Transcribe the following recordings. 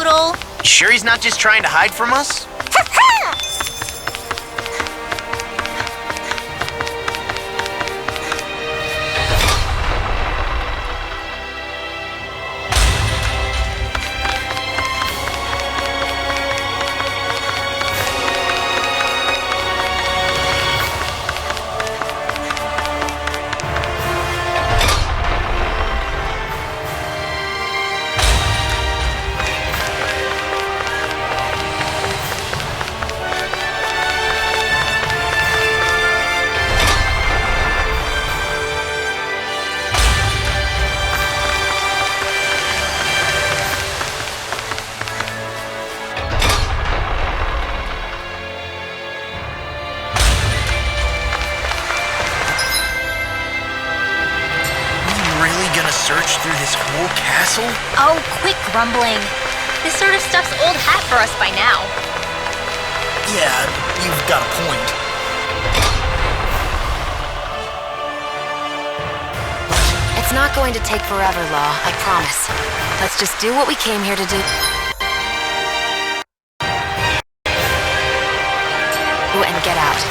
poodle. You sure he's not just trying to hide from us? Search through this whole castle? Oh, quit grumbling. This sort of stuff's old hat for us by now. Yeah, you've got a point. It's not going to take forever, Law, I promise. Let's just do what we came here to do. And get out.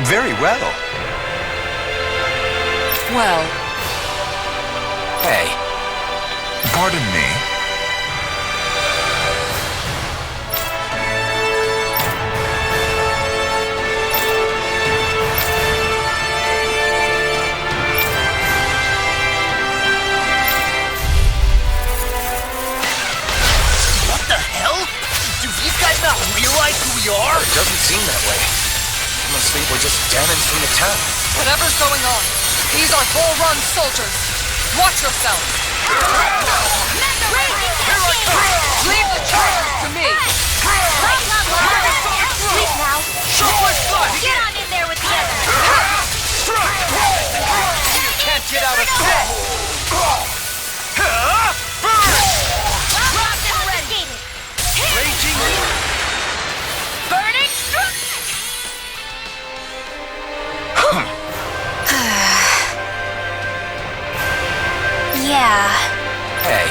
Very well. Well. Hey. Pardon me. What the hell? Do these guys not realize who we are? It doesn't seem that way. I must think we're just damaged from the town. Whatever's going on, these are Bull Run soldiers. Watch yourself. Leave the charges to me. Sleep now. Show my blood. Get on in there with the others. You can't get out of bed. Raging. Burning strike. Yeah. Hey.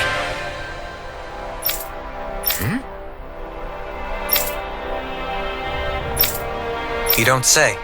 You don't say.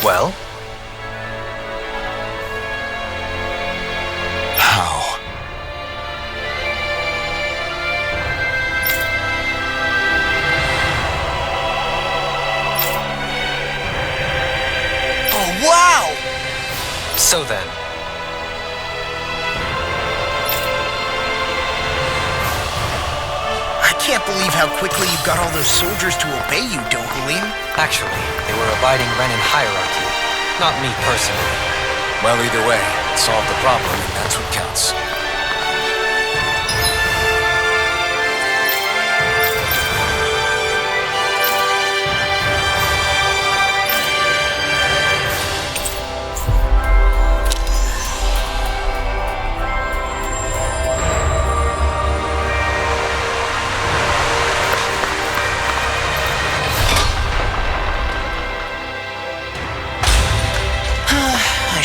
Well? How? Oh, wow! So then. I can't believe how quickly you got all those soldiers to obey you, Dogalim. Actually, they were abiding Renin hierarchy, not me personally. Well, either way, it solved the problem, and that's what counts.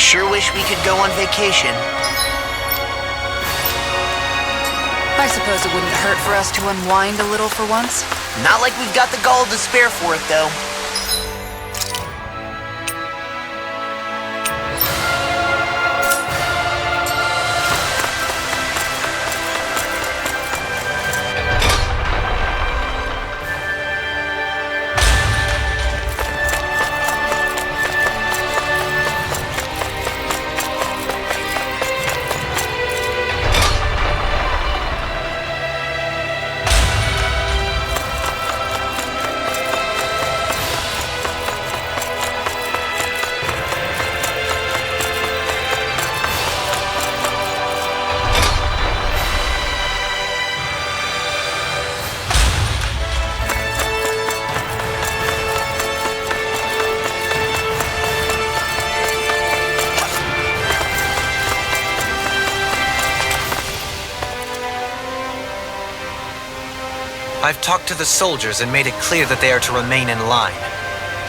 Sure wish we could go on vacation. I suppose it wouldn't hurt for us to unwind a little for once. Not like we've got the gall to spare for it, though. I've talked to the soldiers and made it clear that they are to remain in line.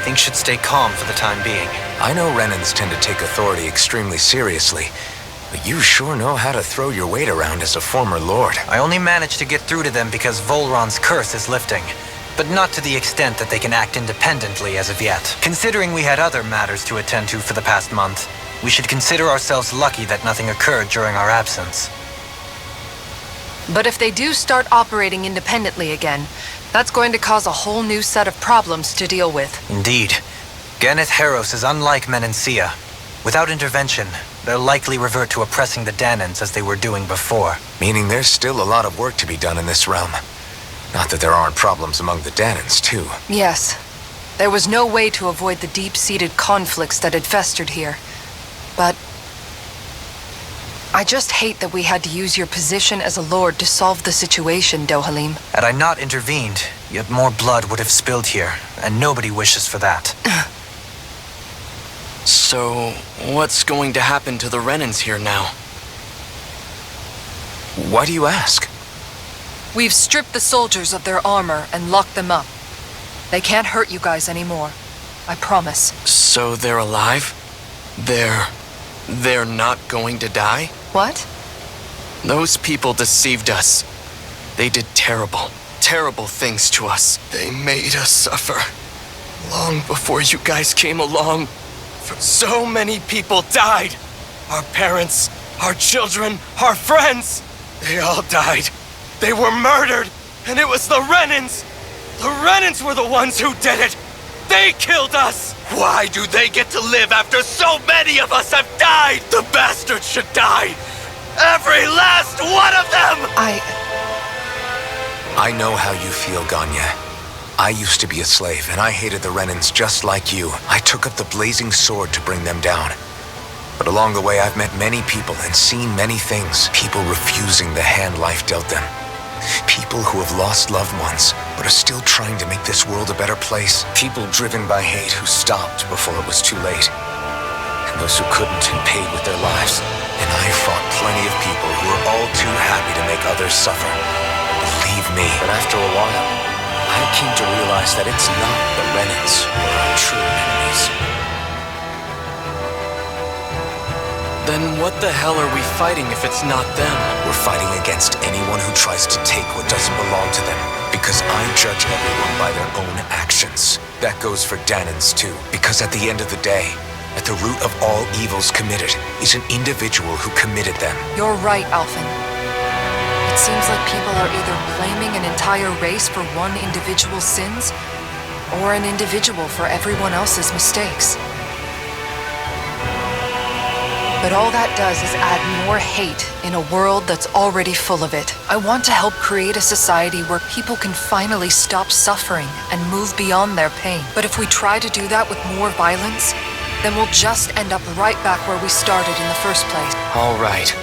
Things should stay calm for the time being. I know Renans tend to take authority extremely seriously, but you sure know how to throw your weight around as a former lord. I only managed to get through to them because Volron's curse is lifting, but not to the extent that they can act independently as of yet. Considering we had other matters to attend to for the past month, we should consider ourselves lucky that nothing occurred during our absence. But if they do start operating independently again, that's going to cause a whole new set of problems to deal with. Indeed. GANATH HAROS is unlike Menancia. Without intervention, they'll likely revert to oppressing the Danans as they were doing before. Meaning there's still a lot of work to be done in this realm. Not that there aren't problems among the Danans, too. Yes. There was no way to avoid the deep-seated conflicts that had festered here. But I just hate that we had to use your position as a lord to solve the situation, Dohalim. Had I not intervened, yet more blood would have spilled here, and nobody wishes for that. So, what's going to happen to the Renans here now? Why do you ask? We've stripped the soldiers of their armor and locked them up. They can't hurt you guys anymore. I promise. So they're alive? They're not going to die? What? Those people deceived us. They did terrible, terrible things to us. They made us suffer. Long before you guys came along, so many people died. Our parents, our children, our friends. They all died. They were murdered, and it was the Renans. The Renans were the ones who did it. They killed us. Why do they get to live after so many of us have died? The bastards should die. Every last one of them! I know how you feel, Ganya. I used to be a slave, and I hated the Renans just like you. I took up the blazing sword to bring them down. But along the way, I've met many people and seen many things. People refusing the hand life dealt them. People who have lost loved ones, but are still trying to make this world a better place. People driven by hate who stopped before it was too late. And those who couldn't and paid with their lives. And I fought plenty of people who were all too happy to make others suffer. Believe me. But after a while, I came to realize that it's not the Renans who are our true enemies. Then what the hell are we fighting if it's not them? We're fighting against anyone who tries to take what doesn't belong to them. Because I judge everyone by their own actions. That goes for Danans too. Because at the end of the day, at the root of all evils committed is an individual who committed them. You're right, Alphen. It seems like people are either blaming an entire race for one individual's sins, or an individual for everyone else's mistakes. But all that does is add more hate in a world that's already full of it. I want to help create a society where people can finally stop suffering and move beyond their pain. But if we try to do that with more violence, then we'll just end up right back where we started in the first place. All right.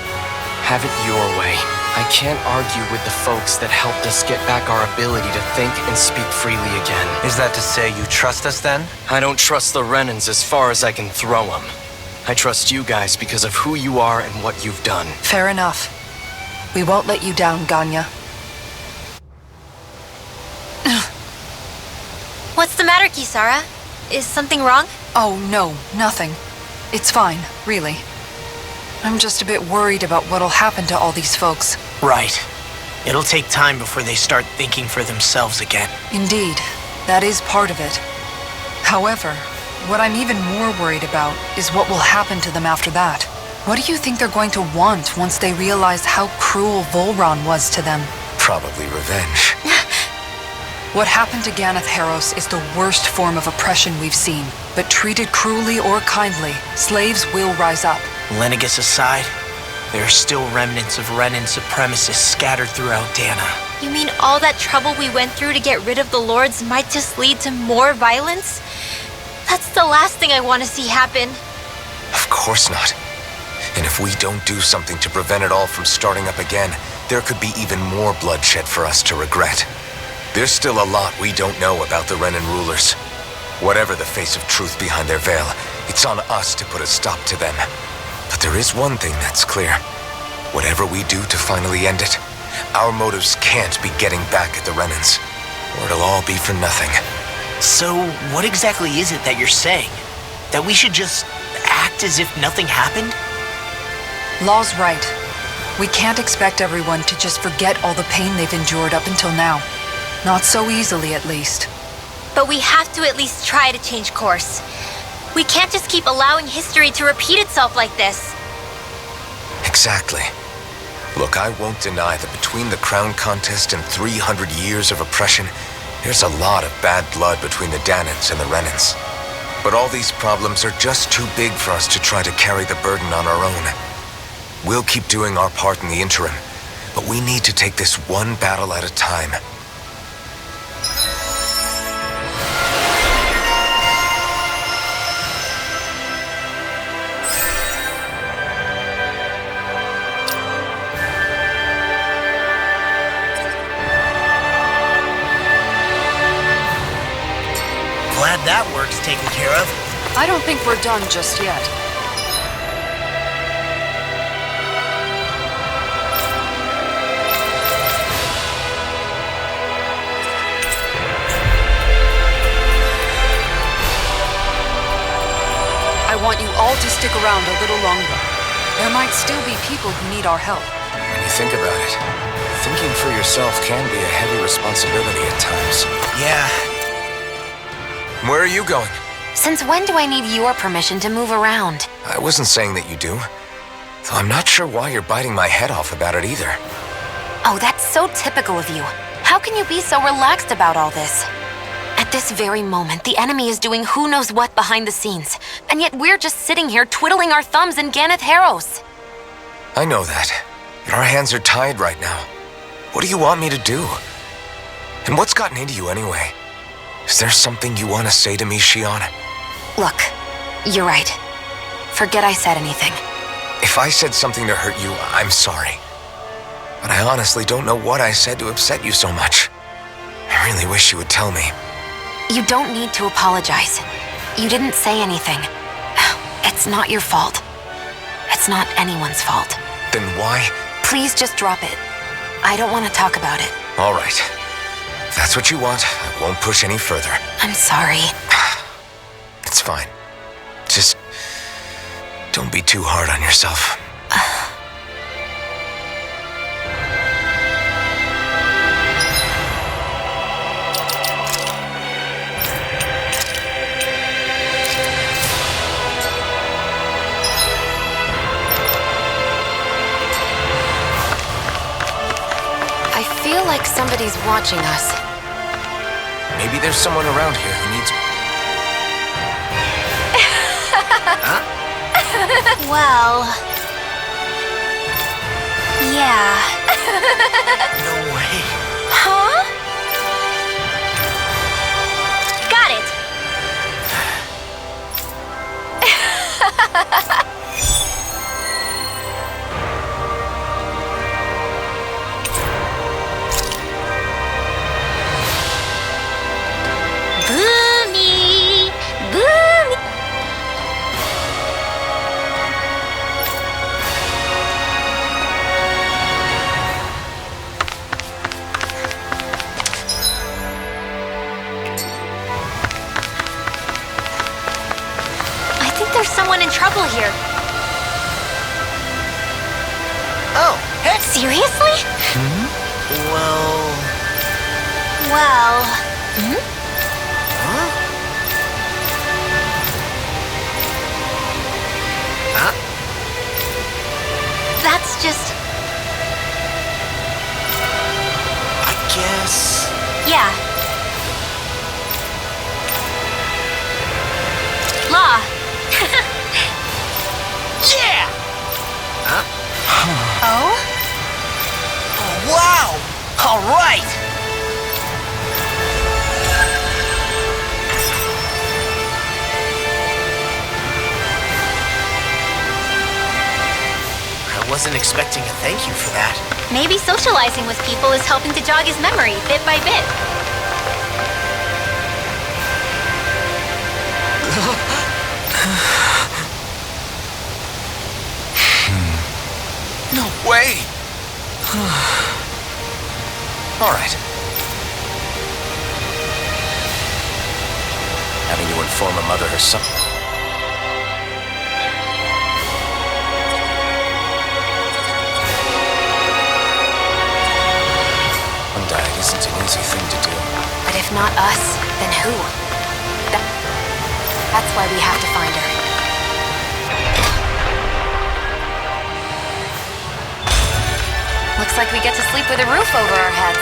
Have it your way. I can't argue with the folks that helped us get back our ability to think and speak freely again. Is that to say you trust us then? I don't trust the Renans as far as I can throw them. I trust you guys because of who you are and what you've done. Fair enough. We won't let you down, Ganya. What's the matter, Kisara? Is something wrong? Oh, no, nothing. It's fine, really. I'm just a bit worried about what'll happen to all these folks. Right. It'll take time before they start thinking for themselves again. Indeed, that is part of it. However, what I'm even more worried about is what will happen to them after that. What do you think they're going to want once they realize how cruel Volron was to them? Probably revenge. What happened to GANATH HAROS is the worst form of oppression we've seen. But treated cruelly or kindly, slaves will rise up. Lenegus aside, there are still remnants of Renan supremacists scattered throughout Dana. You mean all that trouble we went through to get rid of the Lords might just lead to more violence? That's the last thing I want to see happen. Of course not. And if we don't do something to prevent it all from starting up again, there could be even more bloodshed for us to regret. There's still a lot we don't know about the Renan rulers. Whatever the face of truth behind their veil, it's on us to put a stop to them. But there is one thing that's clear. Whatever we do to finally end it, our motives can't be getting back at the Renans, or it'll all be for nothing. So, what exactly is it that you're saying? That we should just act as if nothing happened? Law's right. We can't expect everyone to just forget all the pain they've endured up until now. Not so easily, at least. But we have to at least try to change course. We can't just keep allowing history to repeat itself like this. Exactly. Look, I won't deny that between the crown contest and 300 years of oppression, there's a lot of bad blood between the Danans and the Renans. But all these problems are just too big for us to try to carry the burden on our own. We'll keep doing our part in the interim, but we need to take this one battle at a time. Glad that work's taken care of. I don't think we're done just yet. I want you all to stick around a little longer. There might still be people who need our help. When you think about it, thinking for yourself can be a heavy responsibility at times. Yeah. Where are you going? Since when do I need your permission to move around? I wasn't saying that you do. Though I'm not sure why you're biting my head off about it either. Oh, that's so typical of you. How can you be so relaxed about all this? At this very moment, the enemy is doing who knows what behind the scenes. And yet we're just sitting here twiddling our thumbs in GANATH HAROS. I know that. But our hands are tied right now. What do you want me to do? And what's gotten into you anyway? Is there something you want to say to me, Shion? Look, you're right. Forget I said anything. If I said something to hurt you, I'm sorry. But I honestly don't know what I said to upset you so much. I really wish you would tell me. You don't need to apologize. You didn't say anything. It's not your fault. It's not anyone's fault. Then why? Please just drop it. I don't want to talk about it. All right. If that's what you want, I won't push any further. I'm sorry. It's fine. Just don't be too hard on yourself. I feel like somebody's watching us. Maybe there's someone around here who needs... Well... yeah. No way. Huh? Got it! Boomy! Boomy! trouble here. Oh, hey! Seriously? Well... Well... Huh? Huh? That's just... I guess... Yeah. Law. Yeah! Huh? Oh? Wow! All right! I wasn't expecting a thank you for that. Maybe socializing with people is helping to jog his memory bit by bit. No way! All right. Having to inform a mother or son. Undied isn't an easy thing to do. But if not us, then who? That's why we have to find her. Looks like we get to sleep with a roof over our heads.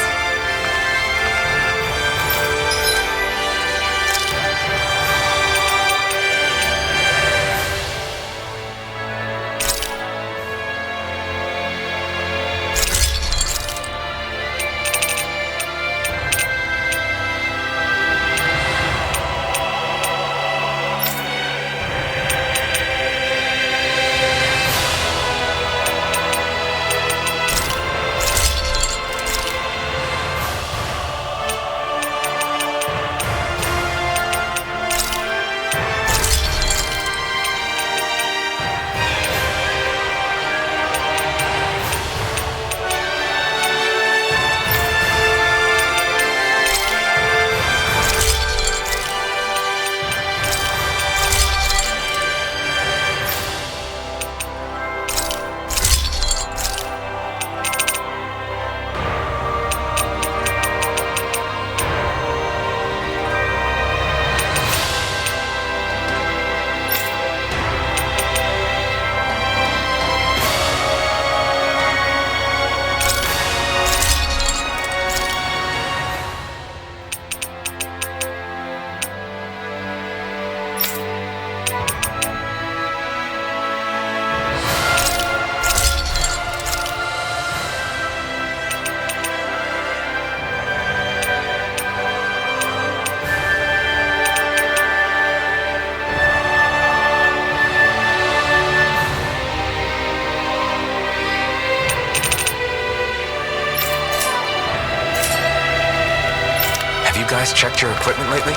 You guys checked your equipment lately?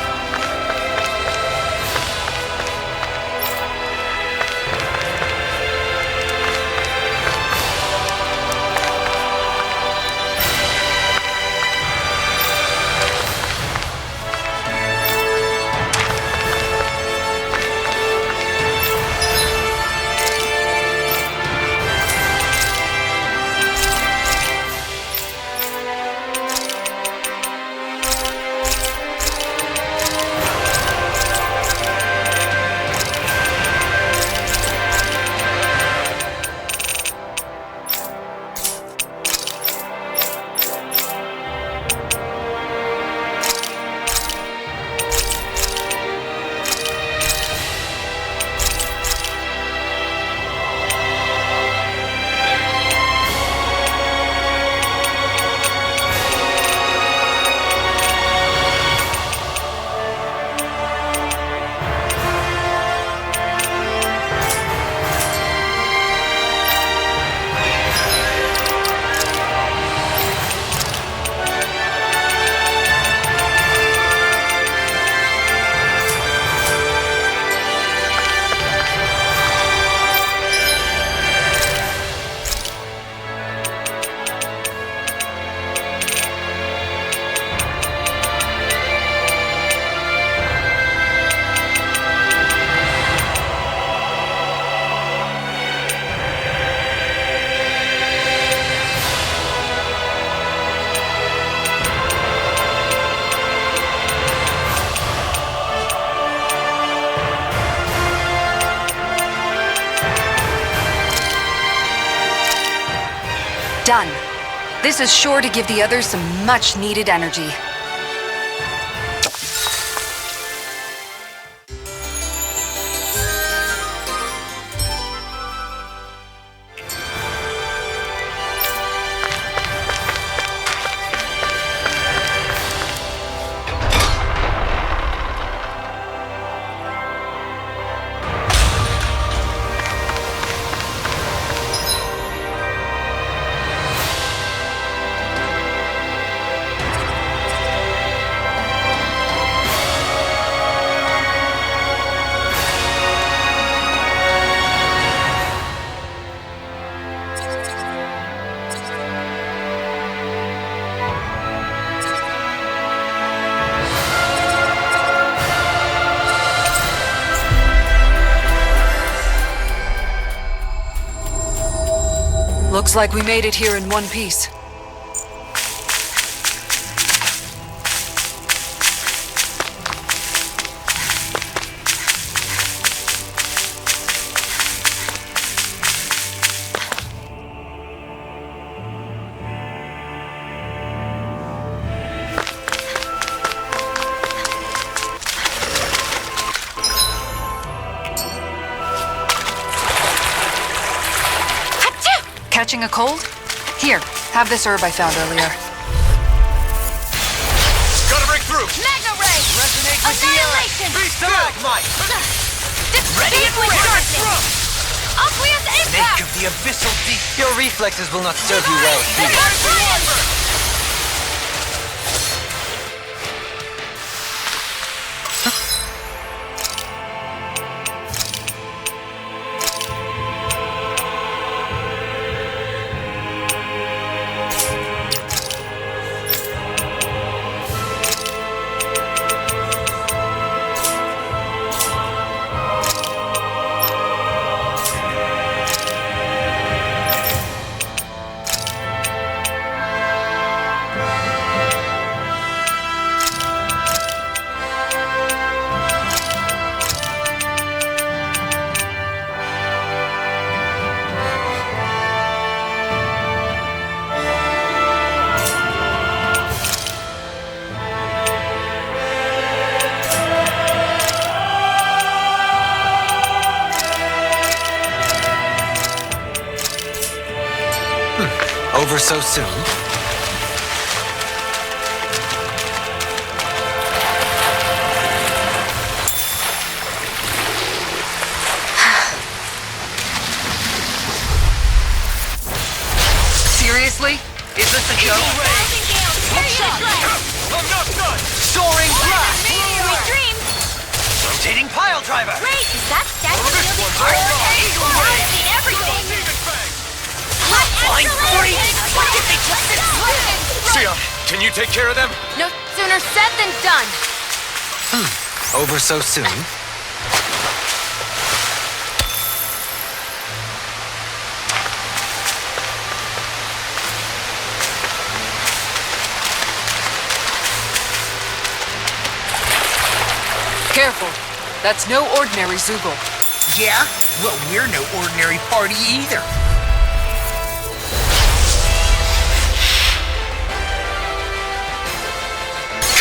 Done. This is sure to give the others some much-needed energy. Looks like we made it here in one piece. Catching a cold? Here, have this herb I found earlier. Gotta break through! Magna Ray! Resonate with the Annihilation! Stalagmite! Ready and I'll clear the Snake impact! of the abyssal deep. Your reflexes will not serve you well, Phoebe. Over so soon? Seriously? Is this a joke? I'm not done! Soaring blast! Sweet dreams! Rotating pile driver! Wait, is that statue wielding art? I've seen everything! Flying freeze! What did they just do? Sia, can you take care of them? No sooner said than done. Over so soon? Careful. That's no ordinary Zoogle. Yeah? Well, we're no ordinary party either.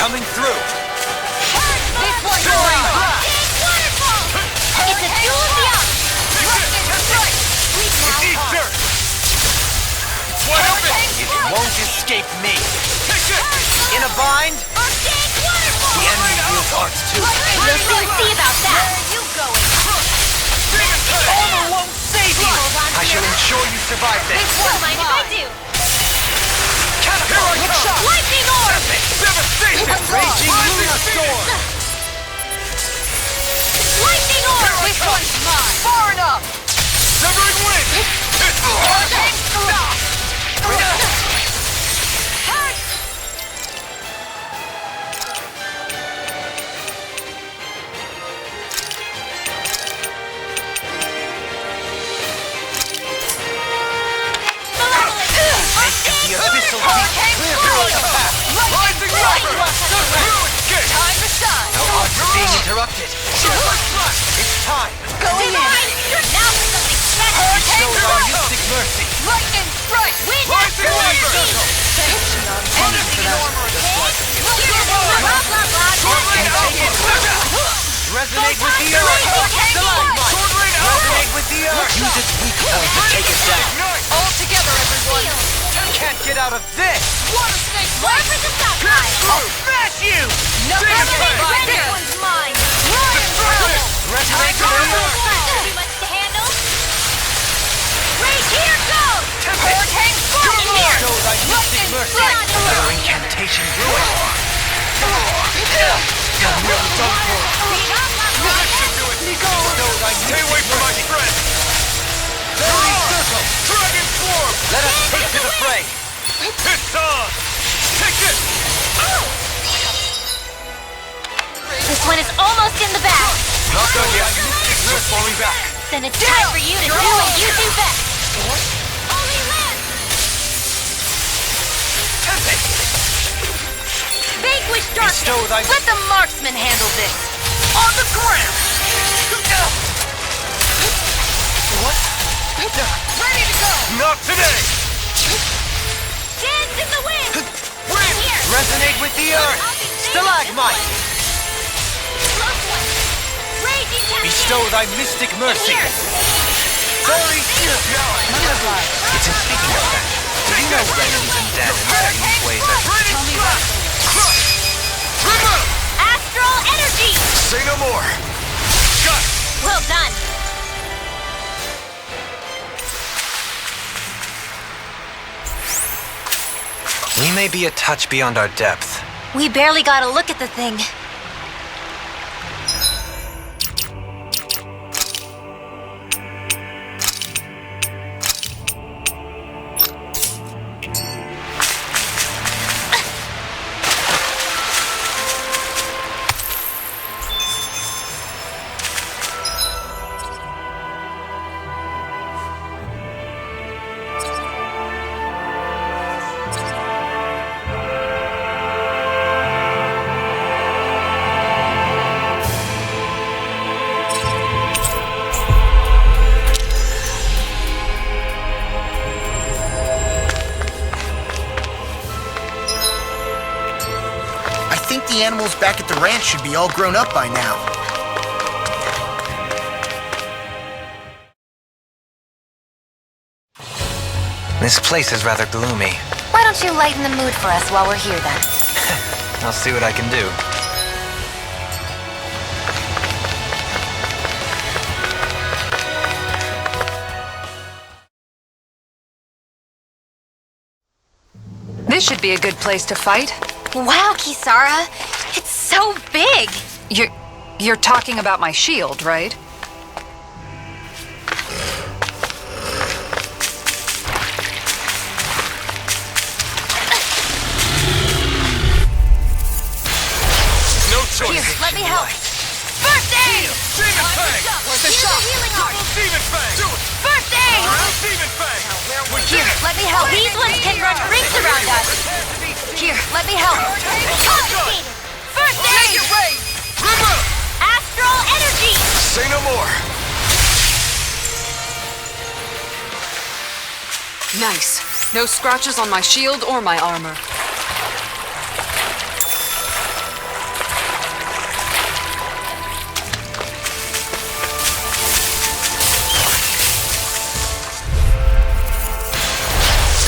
Coming through. This one's Soaring mine! blast! Big waterfall! It's a duel of the arts! Sweet now. Eat dirt! It's wide open! It won't escape me. In a bind, the enemy wields arts too. We'll soon see about that! Where are you going? Armor won't save you! I shall ensure you survive this. Won't mind if I do! Catapult! Lightning orb! Devastation! Raging Lunasaur! Lightning orb! This one's mine! Far enough! Severing wind! The abyssal deep clear Resonate with the earth! Resonate with the earth! Use its weak point to take it down! All together, everyone! Can't get out of this! Water snake! More for the stockpile! I'll smash you! This one's mine! Resonate with the earth! Too much to handle? Rage here goes! Hurricane In here! Show thy mystic mercy! Another incantation ruin! You're nearly done for! Stay away from my friend! Fairy circle! Dragon Swarm! Let us take to the fray! It's on! Take it! This one is almost in the bag! Not done yet. Mystic nurse falling back! Then it's time for you to do what you do best! Only land! Tempest! Vanquish darkness! Bestow thy... Let the marksman handle this! On the ground! What? Ready to go! Not today! Dance in the wind! Wind! Here! Resonate with the earth! Stalagmite! Close one! Raging cascade! Bestow thy mystic mercy! Here! Fairy circle! It's in speaking of that. Do you know Renans and Danans are unique ways of... Tell me about Crush! Remove! Astral energy! Say no more! Got it! Well done! We may be a touch beyond our depth. We barely got a look at the thing. I think the animals back at the ranch should be all grown up by now. This place is rather gloomy. Why don't you lighten the mood for us while we're here then? I'll see what I can do. This should be a good place to fight. Wow, Kisara! It's so big! You're talking about my shield, right? No choice! Here, let me help! First aid! Demon Fang! Where's the Here's shot? a healing art! Demon Fang! Do it! First aid! Demon Fang! Here, let me help! These ones can run rings around us! Here, let me help! Confiscated! First aid! Remove! Astral energy! Say no more! Nice. No scratches on my shield or my armor.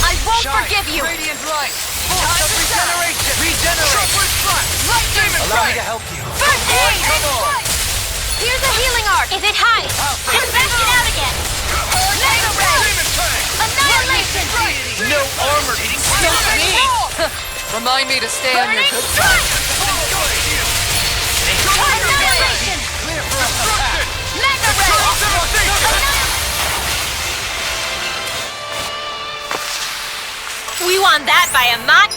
I won't forgive you! Radiant light! Time of regeneration! Regenerate! Allow me to help you. First aid! Here's a healing art! If it hides, just back it out again! Mega ray! Demon Fang! Annihilation! No armor can stop me! Remind me to stay on your Burning good strike! Clear Annihilation! for us the path! Mega ray! We won that by a lot.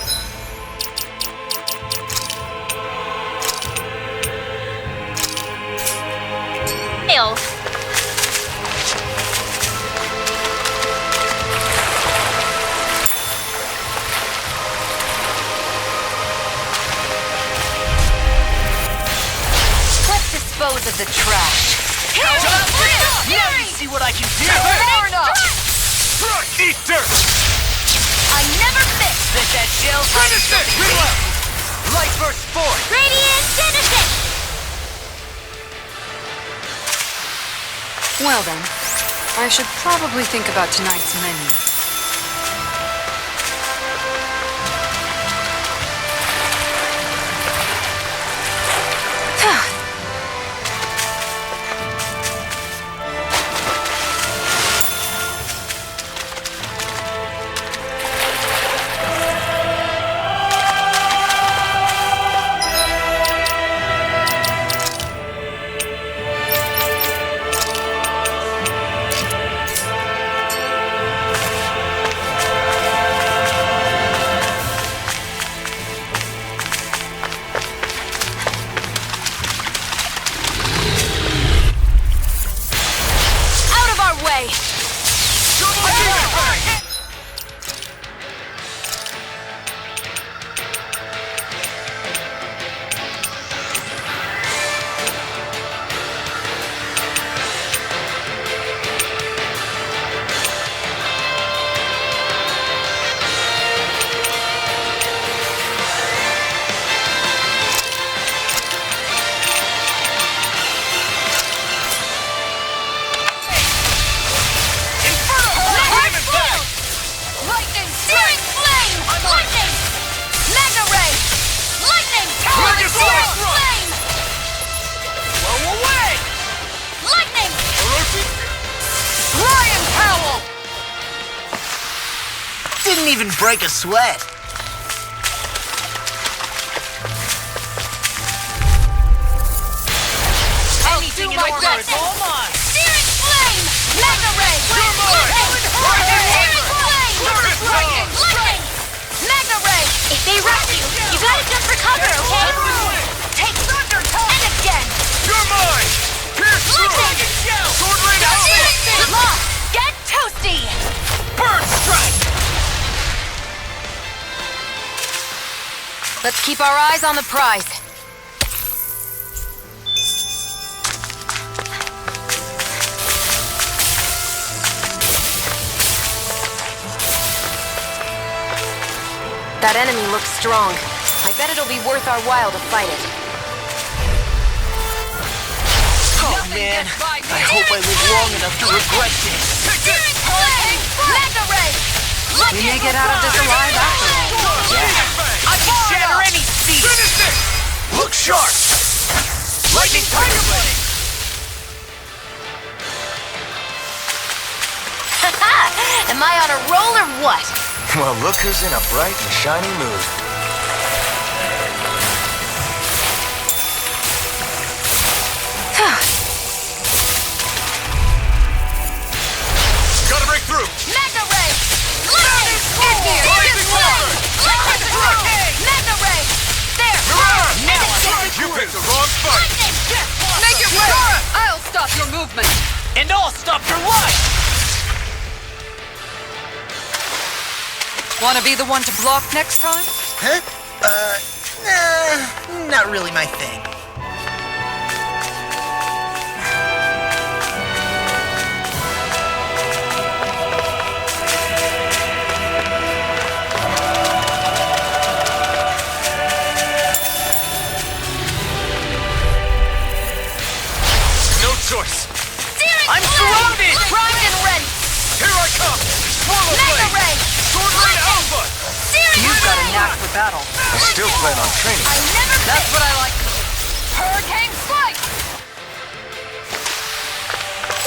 Let's dispose of the trash. See what I can do! Eat dirt! I never miss. Let that gel find Finish it! something. Reload! Light burst forth! Radiant Citizen! Well then, I should probably think about tonight's menu. Didn't even break a sweat. Anything in order is all mine. Searing flame! Mega ray! Searing flame! Lightning! Mega ray! If they rush you, you gotta jump for cover, okay? Take thunder and again! You're mine! Pierce through! Sword rain out! Lost! Get toasty! Bird strike! Let's keep our eyes on the prize. That enemy looks strong. I bet it'll be worth our while to fight it. Oh man, I hope I live long enough to regret this. Searing flame! Mega ray! We may get out of this alive after all. I can shatter any sea. Look sharp! Lightning tiger blade! Am I on a roll or what? Well, look who's in a bright and shiny mood. Gotta break through! Mega ray! Lightning! Lightning flame! Lightning flame! Mega ray! There! You picked the wrong spot! Lightning! Make it work! I'll stop your movement. And I'll stop your life! Want to be the one to block next time? Huh? Not really my thing. No choice! I'm surrounded! Primed and ready! Here I come! Swallow Mega blade! ray! Sword rain alpha! Searing You've got a flame! knack for battle. I still plan on training. I never That's quit. what I like. Hurricane strike!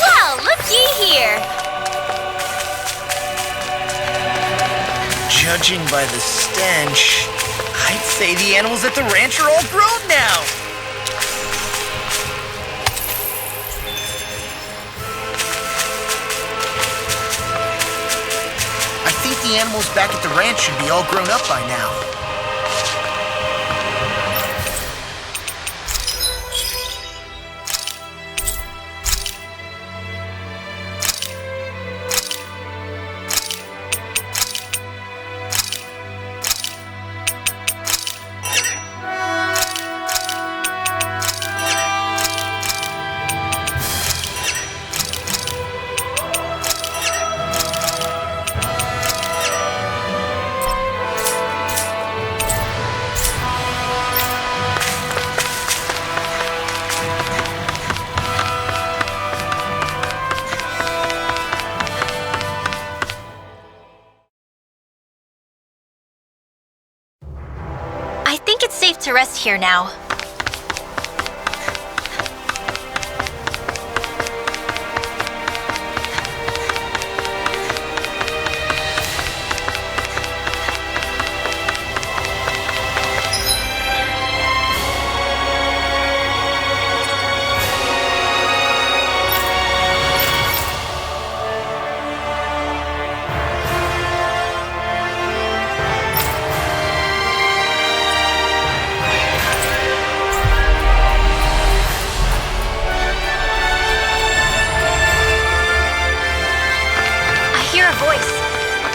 Well, looky here. Judging by the stench, I'd say the animals at the ranch are all grown now. I think the animals back at the ranch should be all grown up by now. have to rest here now.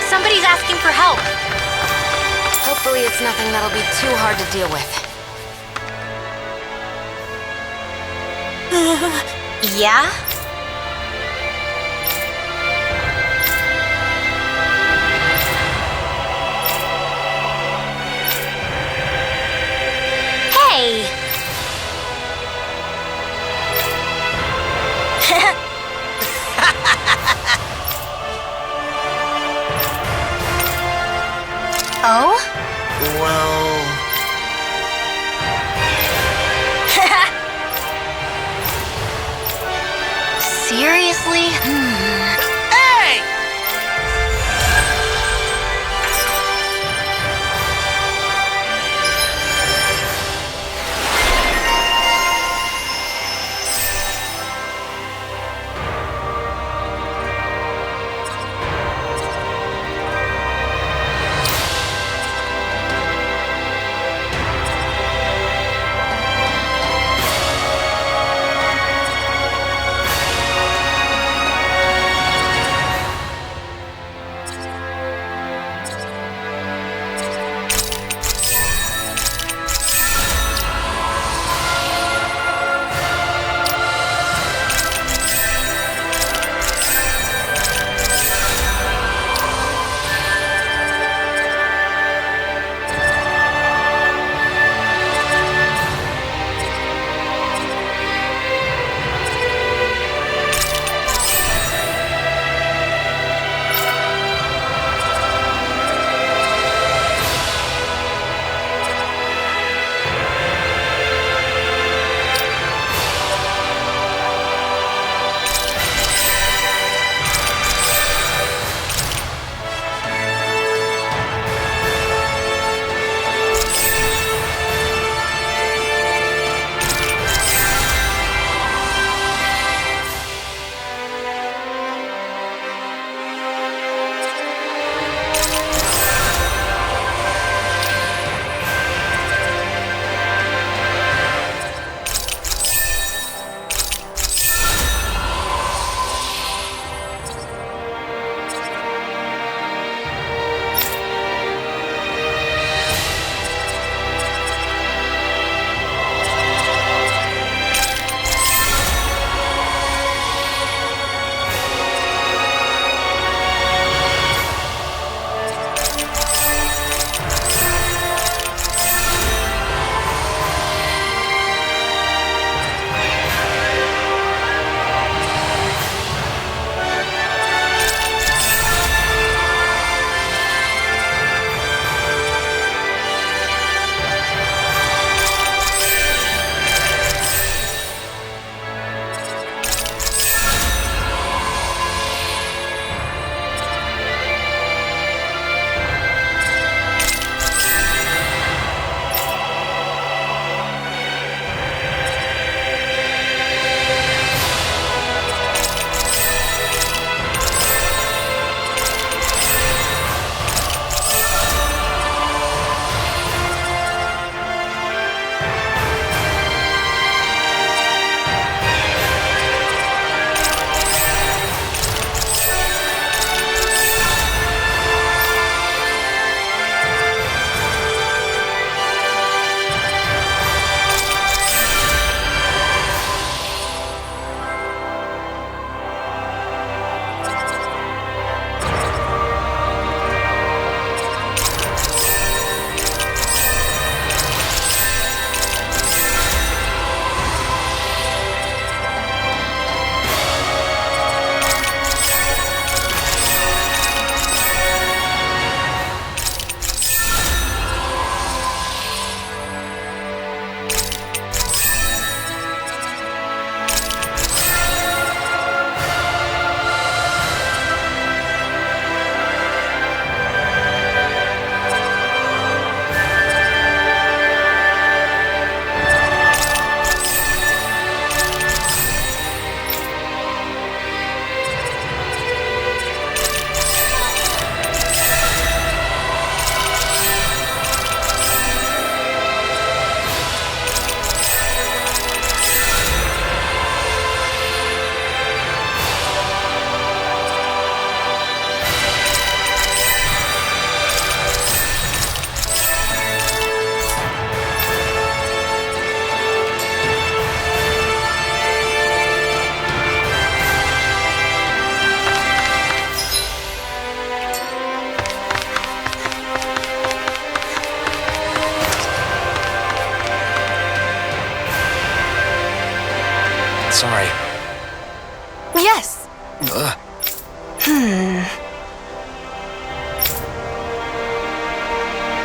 Somebody's asking for help. Hopefully it's nothing that'll be too hard to deal with. Yeah? Hey! Oh? Well... sorry. Yes.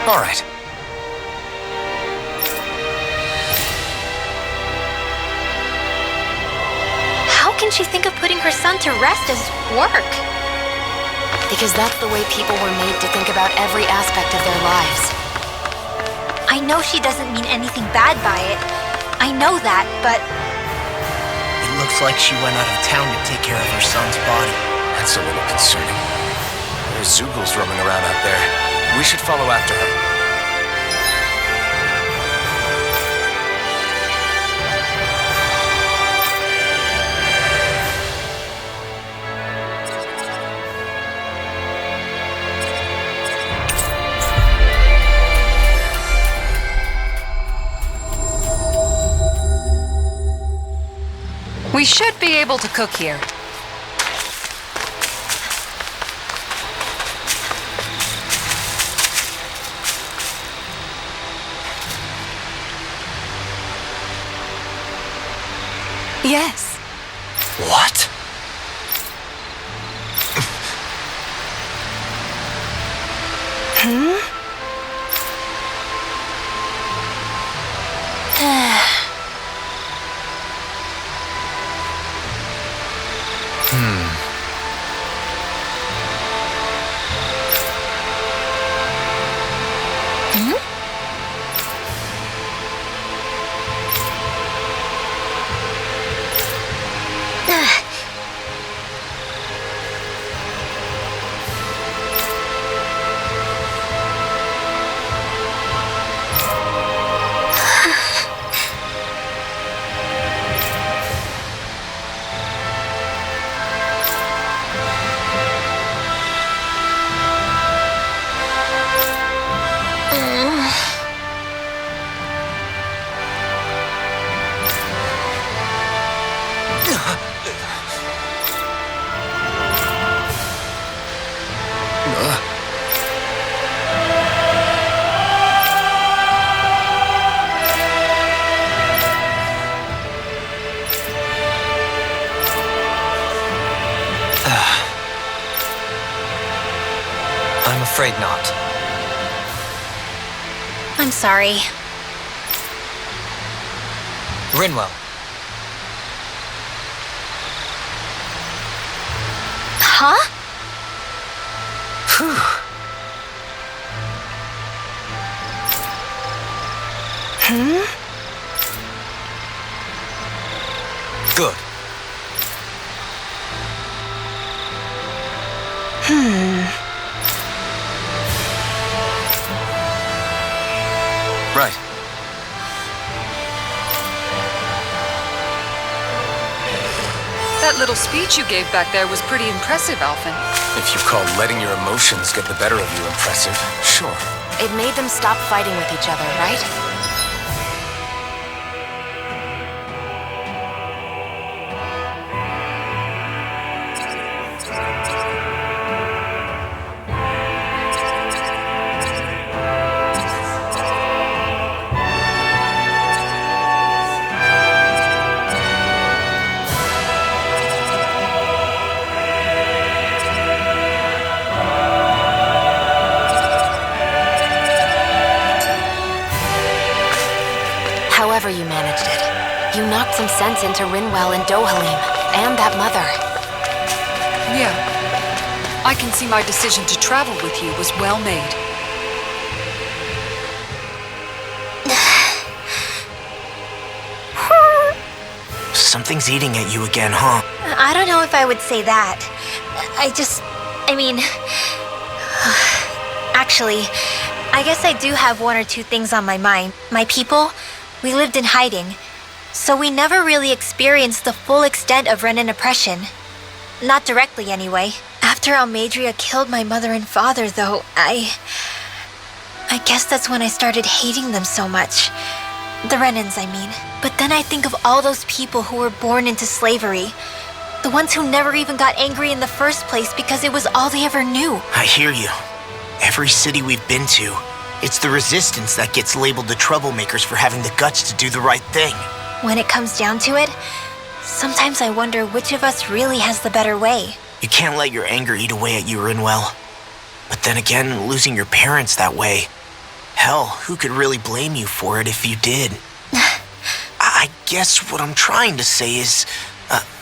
All right. How can she think of putting her son to rest as work? Because that's the way people were made to think about every aspect of their lives. I know she doesn't mean anything bad by it. I know that, but It looks like she went out of town to take care of her son's body. That's a little concerning. There's Zoogles roaming around out there. We should follow after her. We should be able to cook here. Yes. What? I'm afraid not. I'm sorry. Rinwell, Huh? good. Right. That little speech you gave back there was pretty impressive, Alphen. If you call letting your emotions get the better of you impressive, sure. It made them stop fighting with each other, right? However you managed it, you knocked some sense into Rinwell and Dohalim, and that mother. Yeah. I can see my decision to travel with you was well made. Something's eating at you again, huh? I don't know if I would say that. Actually, I guess I do have one or two things on my mind. My people, we lived in hiding, so we never really experienced the full extent of Renan oppression. Not directly, anyway. After Almadria killed my mother and father, though, I guess that's when I started hating them so much. The Renans, I mean. But then I think of all those people who were born into slavery. The ones who never even got angry in the first place because it was all they ever knew. I hear you. Every city we've been to, it's the resistance that gets labeled the troublemakers for having the guts to do the right thing. When it comes down to it, Sometimes I wonder which of us really has the better way. You can't let your anger eat away at you, Rinwell. But then again, losing your parents that way... Hell, who could really blame you for it if you did? I guess what I'm trying to say is...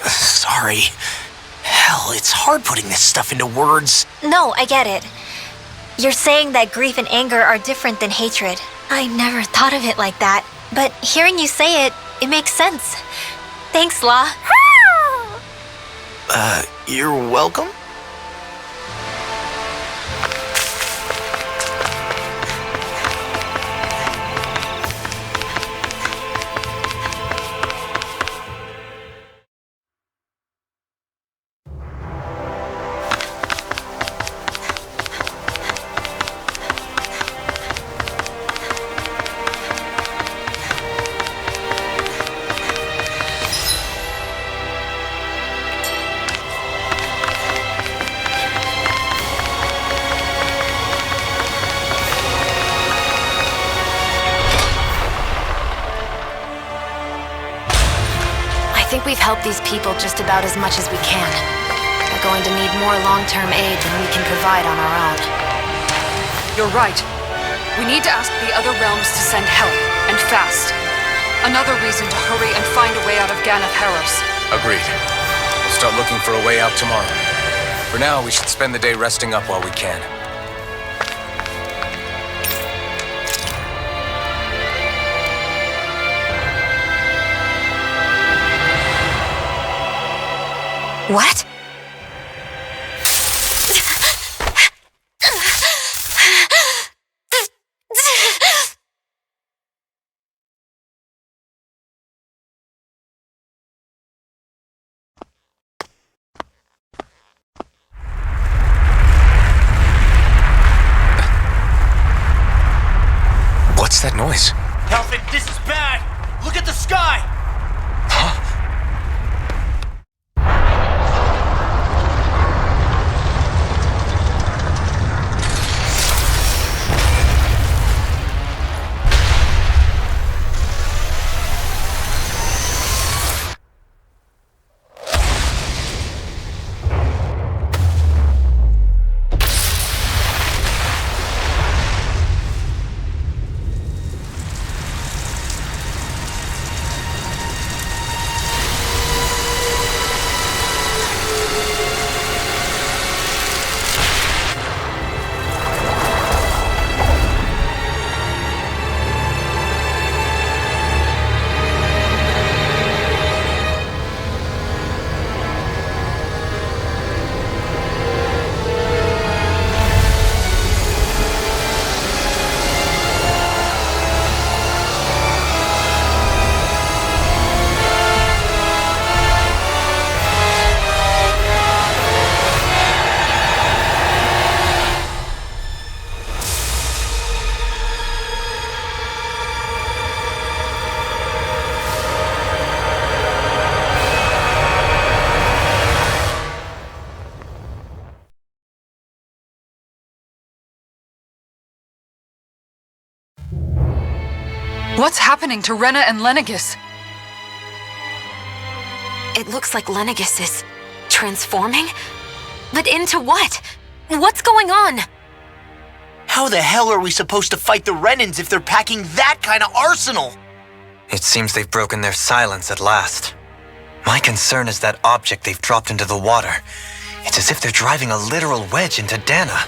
sorry. Hell, it's hard putting this stuff into words. No, I get it. You're saying that grief and anger are different than hatred. I never thought of it like that. But hearing you say it, it makes sense. Thanks, Law. You're welcome? I think we've helped these people just about as much as we can. They're going to need more long-term aid than we can provide on our own. You're right. We need to ask the other realms to send help, and fast. Another reason to hurry and find a way out of GANATH HAROS. Agreed. We'll start looking for a way out tomorrow. For now, we should spend the day resting up while we can. What? What's that noise? Helfin, this is bad! Look at the sky! What's happening to Rena and Lenegis? It looks like Lenegis is transforming? But into what? What's going on? How the hell are we supposed to fight the Renans if they're packing that kind of arsenal? It seems they've broken their silence at last. My concern is that object they've dropped into the water. It's as if they're driving a literal wedge into Dana.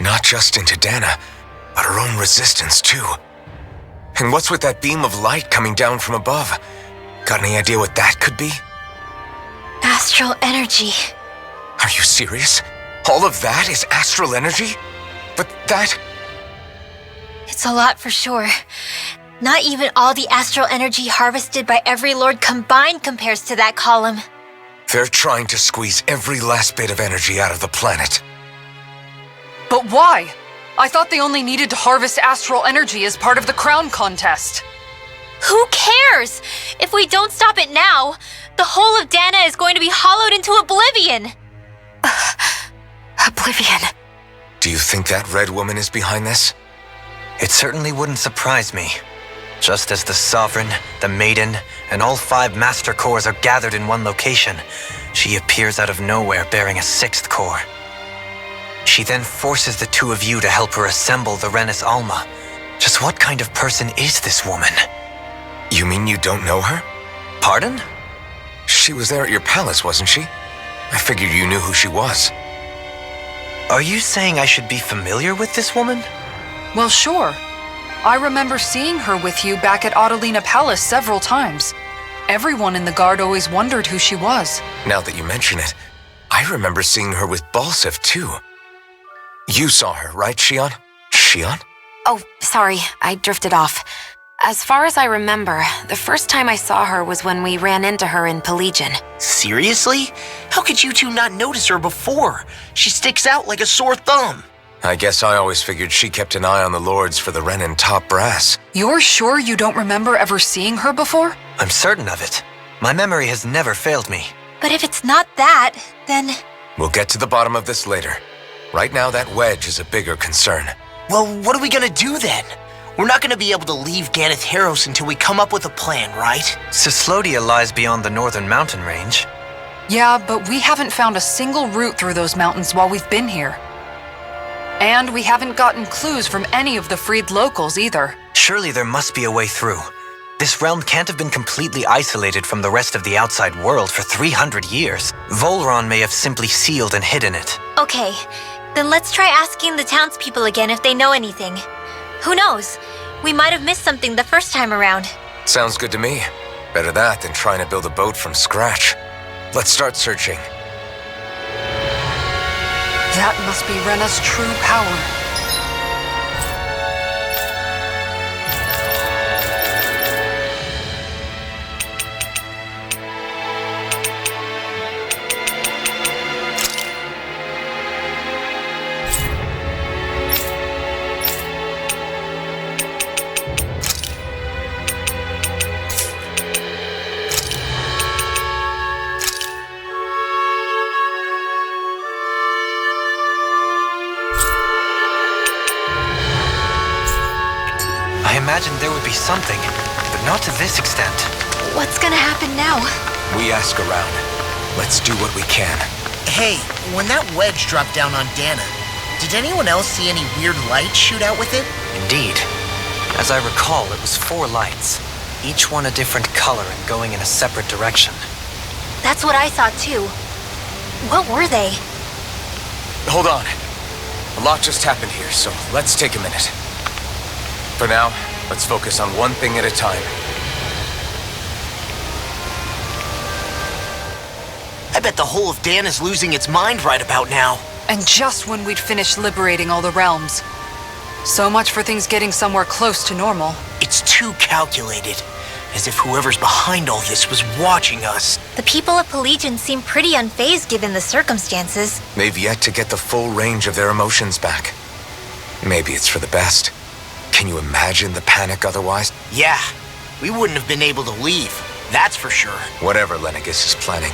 Not just into Dana, but her own resistance too. And what's with that beam of light coming down from above? Got any idea what that could be? Astral energy. Are you serious? All of that is astral energy? But that... It's a lot for sure. Not even all the astral energy harvested by every lord combined compares to that column. They're trying to squeeze every last bit of energy out of the planet. But why? I thought they only needed to harvest astral energy as part of the crown contest. Who cares? If we don't stop it now, the whole of Dana is going to be hollowed into oblivion. Oblivion. Do you think that red woman is behind this? It certainly wouldn't surprise me. Just as the Sovereign, the Maiden, and all 5 Master Cores are gathered in one location, she appears out of nowhere bearing a 6th core. She then forces the 2 of you to help her assemble the Renis Alma. Just what kind of person is this woman? You mean you don't know her? Pardon? She was there at your palace, wasn't she? I figured you knew who she was. Are you saying I should be familiar with this woman? Well, sure. I remember seeing her with you back at Adelina Palace several times. Everyone in the guard always wondered who she was. Now that you mention it, I remember seeing her with Balsif, too. You saw her, right, Shion? Shion? Oh, sorry, I drifted off. As far as I remember, the first time I saw her was when we ran into her in Pelagian. Seriously? How could you 2 not notice her before? She sticks out like a sore thumb. I guess I always figured she kept an eye on the lords for the Renin top brass. You're sure you don't remember ever seeing her before? I'm certain of it. My memory has never failed me. But if it's not that, then... We'll get to the bottom of this later. Right now, that wedge is a bigger concern. Well, what are we gonna do then? We're not gonna be able to leave GANATH HAROS until we come up with a plan, right? Cyslodia lies beyond the northern mountain range. Yeah, but we haven't found a single route through those mountains while we've been here. And we haven't gotten clues from any of the freed locals either. Surely there must be a way through. This realm can't have been completely isolated from the rest of the outside world for 300 years. Volron may have simply sealed and hidden it. Okay, then let's try asking the townspeople again if they know anything. Who knows? We might have missed something the first time around. Sounds good to me. Better that than trying to build a boat from scratch. Let's start searching. That must be Rena's true power. I imagined there would be something, but not to this extent. What's gonna happen now? We ask around. Let's do what we can. Hey, when that wedge dropped down on Dana, did anyone else see any weird lights shoot out with it? Indeed. As I recall, it was 4 lights, each one a different color and going in a separate direction. That's what I saw too. What were they? Hold on. A lot just happened here, so let's take a minute. For now, let's focus on one thing at a time. I bet the whole of Dana's losing its mind right about now. And just when we'd finished liberating all the realms. So much for things getting somewhere close to normal. It's too calculated. As if whoever's behind all this was watching us. The people of Pelagian seem pretty unfazed given the circumstances. They've yet to get the full range of their emotions back. Maybe it's for the best. Can you imagine the panic otherwise? Yeah, we wouldn't have been able to leave. That's for sure. Whatever Lenegis is planning,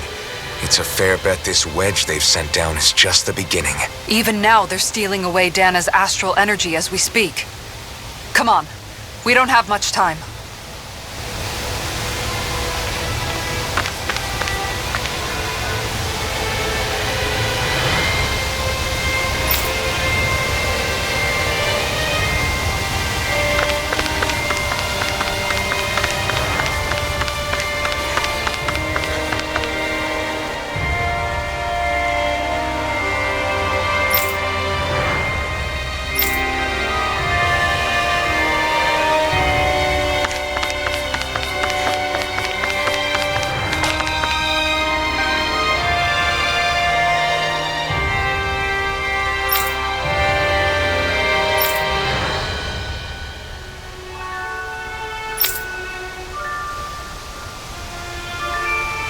it's a fair bet this wedge they've sent down is just the beginning. Even now, they're stealing away Dana's astral energy as we speak. Come on. We don't have much time.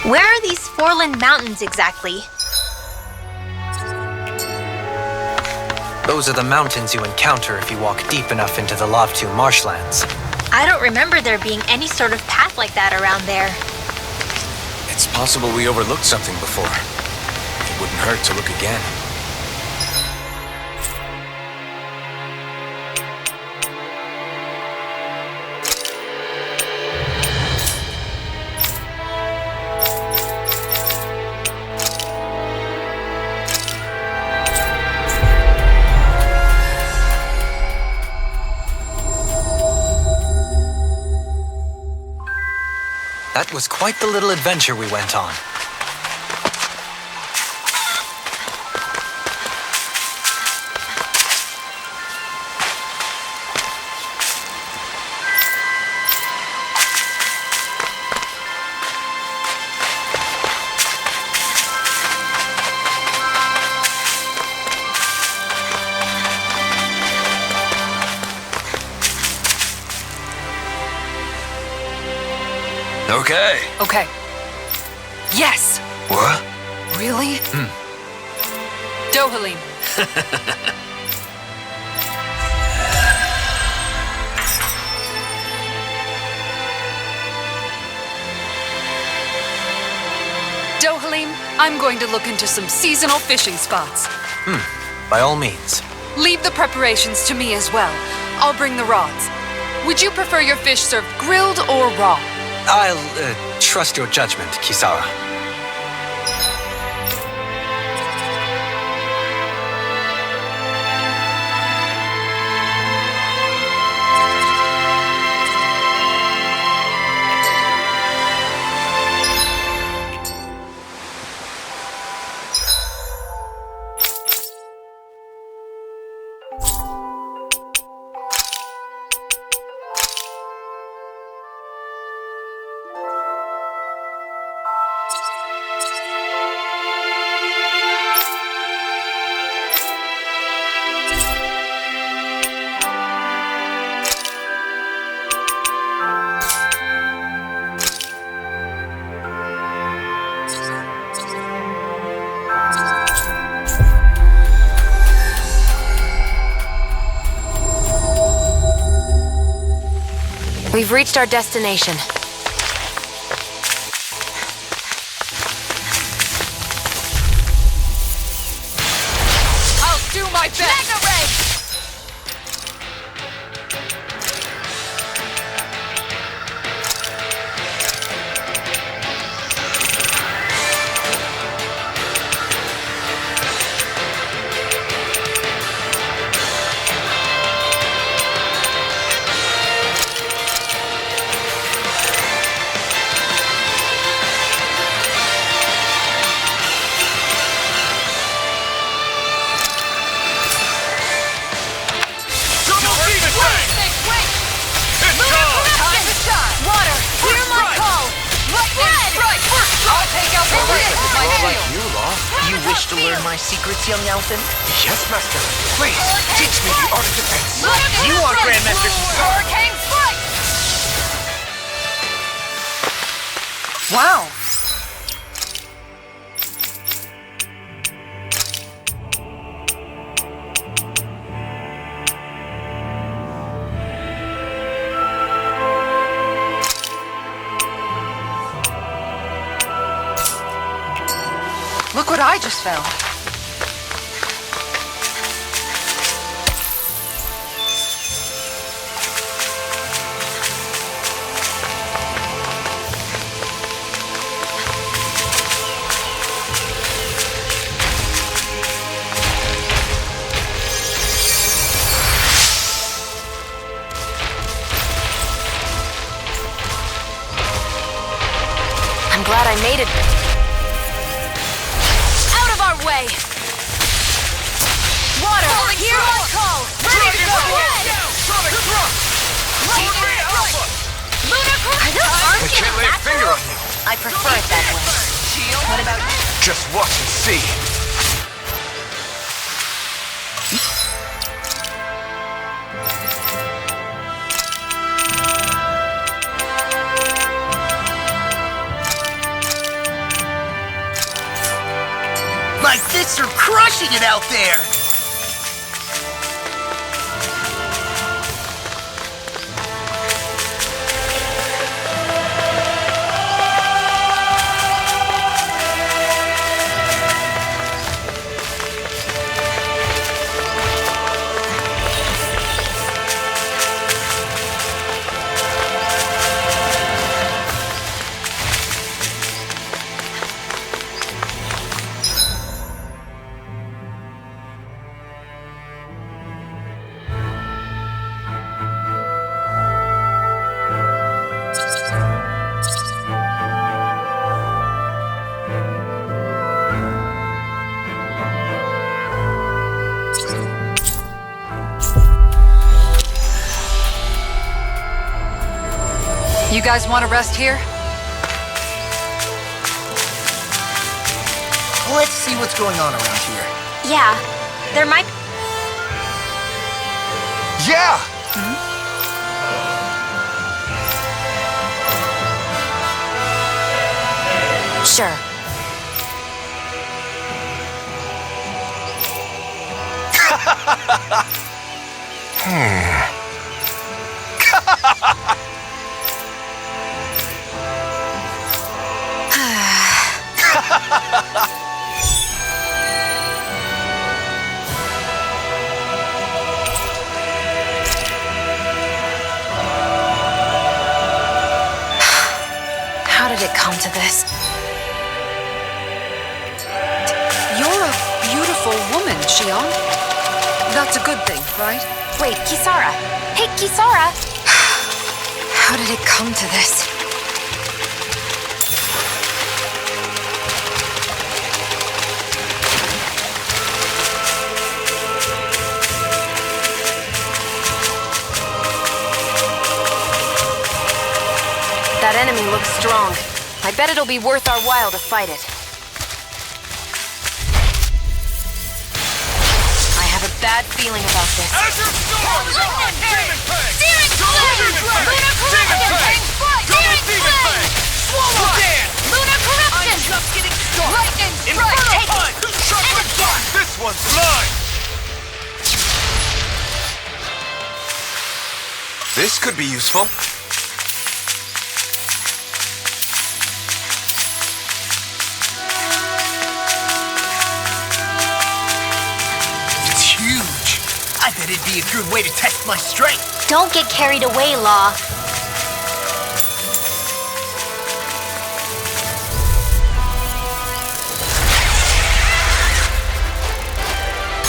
Where are these Foreland Mountains exactly? Those are the mountains you encounter if you walk deep enough into the Lavtu marshlands. I don't remember there being any sort of path like that around there. It's possible we overlooked something before. It wouldn't hurt to look again. That was quite the little adventure we went on. Okay. Okay. Yes! What? Really? Dohalim. Dohalim, I'm going to look into some seasonal fishing spots. By all means. Leave the preparations to me as well. I'll bring the rods. Would you prefer your fish served grilled or raw? I'll trust your judgment, Kisara. We've reached our destination. I'll do my best! Mega Ray! You wish to learn my secrets, young elfin? Yes, Master. Please, teach me the art of defense. You are Grandmaster Kisara. Hurricane Strike! Wow! Look what I just found. I'm glad I made it. Out of our way! Water! Hear my call! Ready to go! Lightning strike! Lunar Are those arms I can't lay a finger on you. I prefer it that way. What about you? Just watch and see. My fists are crushing it out there! You guys want to rest here? Let's see what's going on around here. Yeah, there might... Yeah! Sure. How did it come to this? You're a beautiful woman, Shion. That's a good thing, right? Wait, Kisara. Hey, Kisara! How did it come to this? That enemy looks strong. I bet it'll be worth our while to fight it. I have a bad feeling about this. Lightning! Searing flame! Lunar corruption! Searing flame! Lunar corruption! Lightning strike! Take it! And again! This one's mine! This could be useful. It's huge. I bet it'd be a good way to test my strength. Don't get carried away, Law.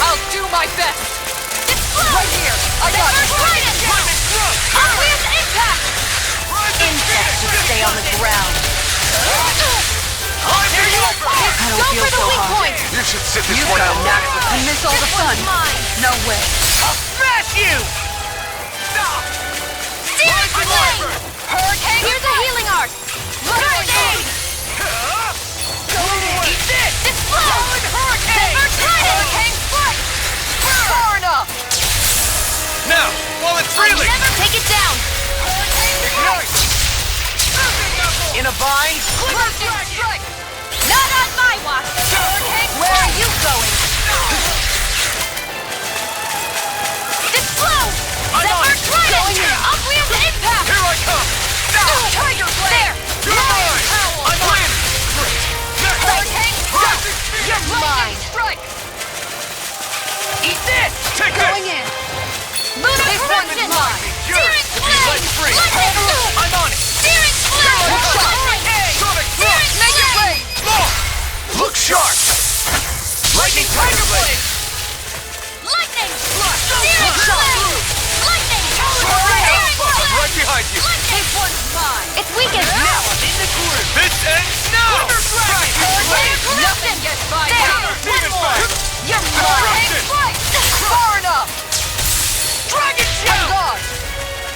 I'll do my best. Right here. I got it. Obvious impact! Insects should stay on the ground. I don't Go feel for the so weak hot. point! You should sit this You one got out. a knack for miss all the fun. No way. Smash you! Searing flame! Hurricane! Here's a healing art! Hurricane! Eat this! Explode! Hurricane! Hurricane strike! Far enough! Now, while it's freely! Never take it down! Ignite! In a bind? Strike! Not on my watch! Where are you going? Explode! I'm on it. Going in! Obvious impact! Here I come! Tiger Blade! You're mine! I'm in! Hurricane strike! You're mine! Strike! Eat this! Take Going this! in. Lunar This one is corruption! mine. Searing flame! Let free! Lightning! I'm on it! Searing flame! Hurricane! Sonic Searing thrust! Make it rain! Look sharp! Lightning Tiger Blade! Lightning! Searing flame! Lightning! Searing I'm flame! right behind you! This one's mine! It's weakened! Now I'm in the groove! This ends now! Lunar corruption! Gets by There! now! Demon Blade! You're Hurricane mine! strike! Far enough! Dragon Shield!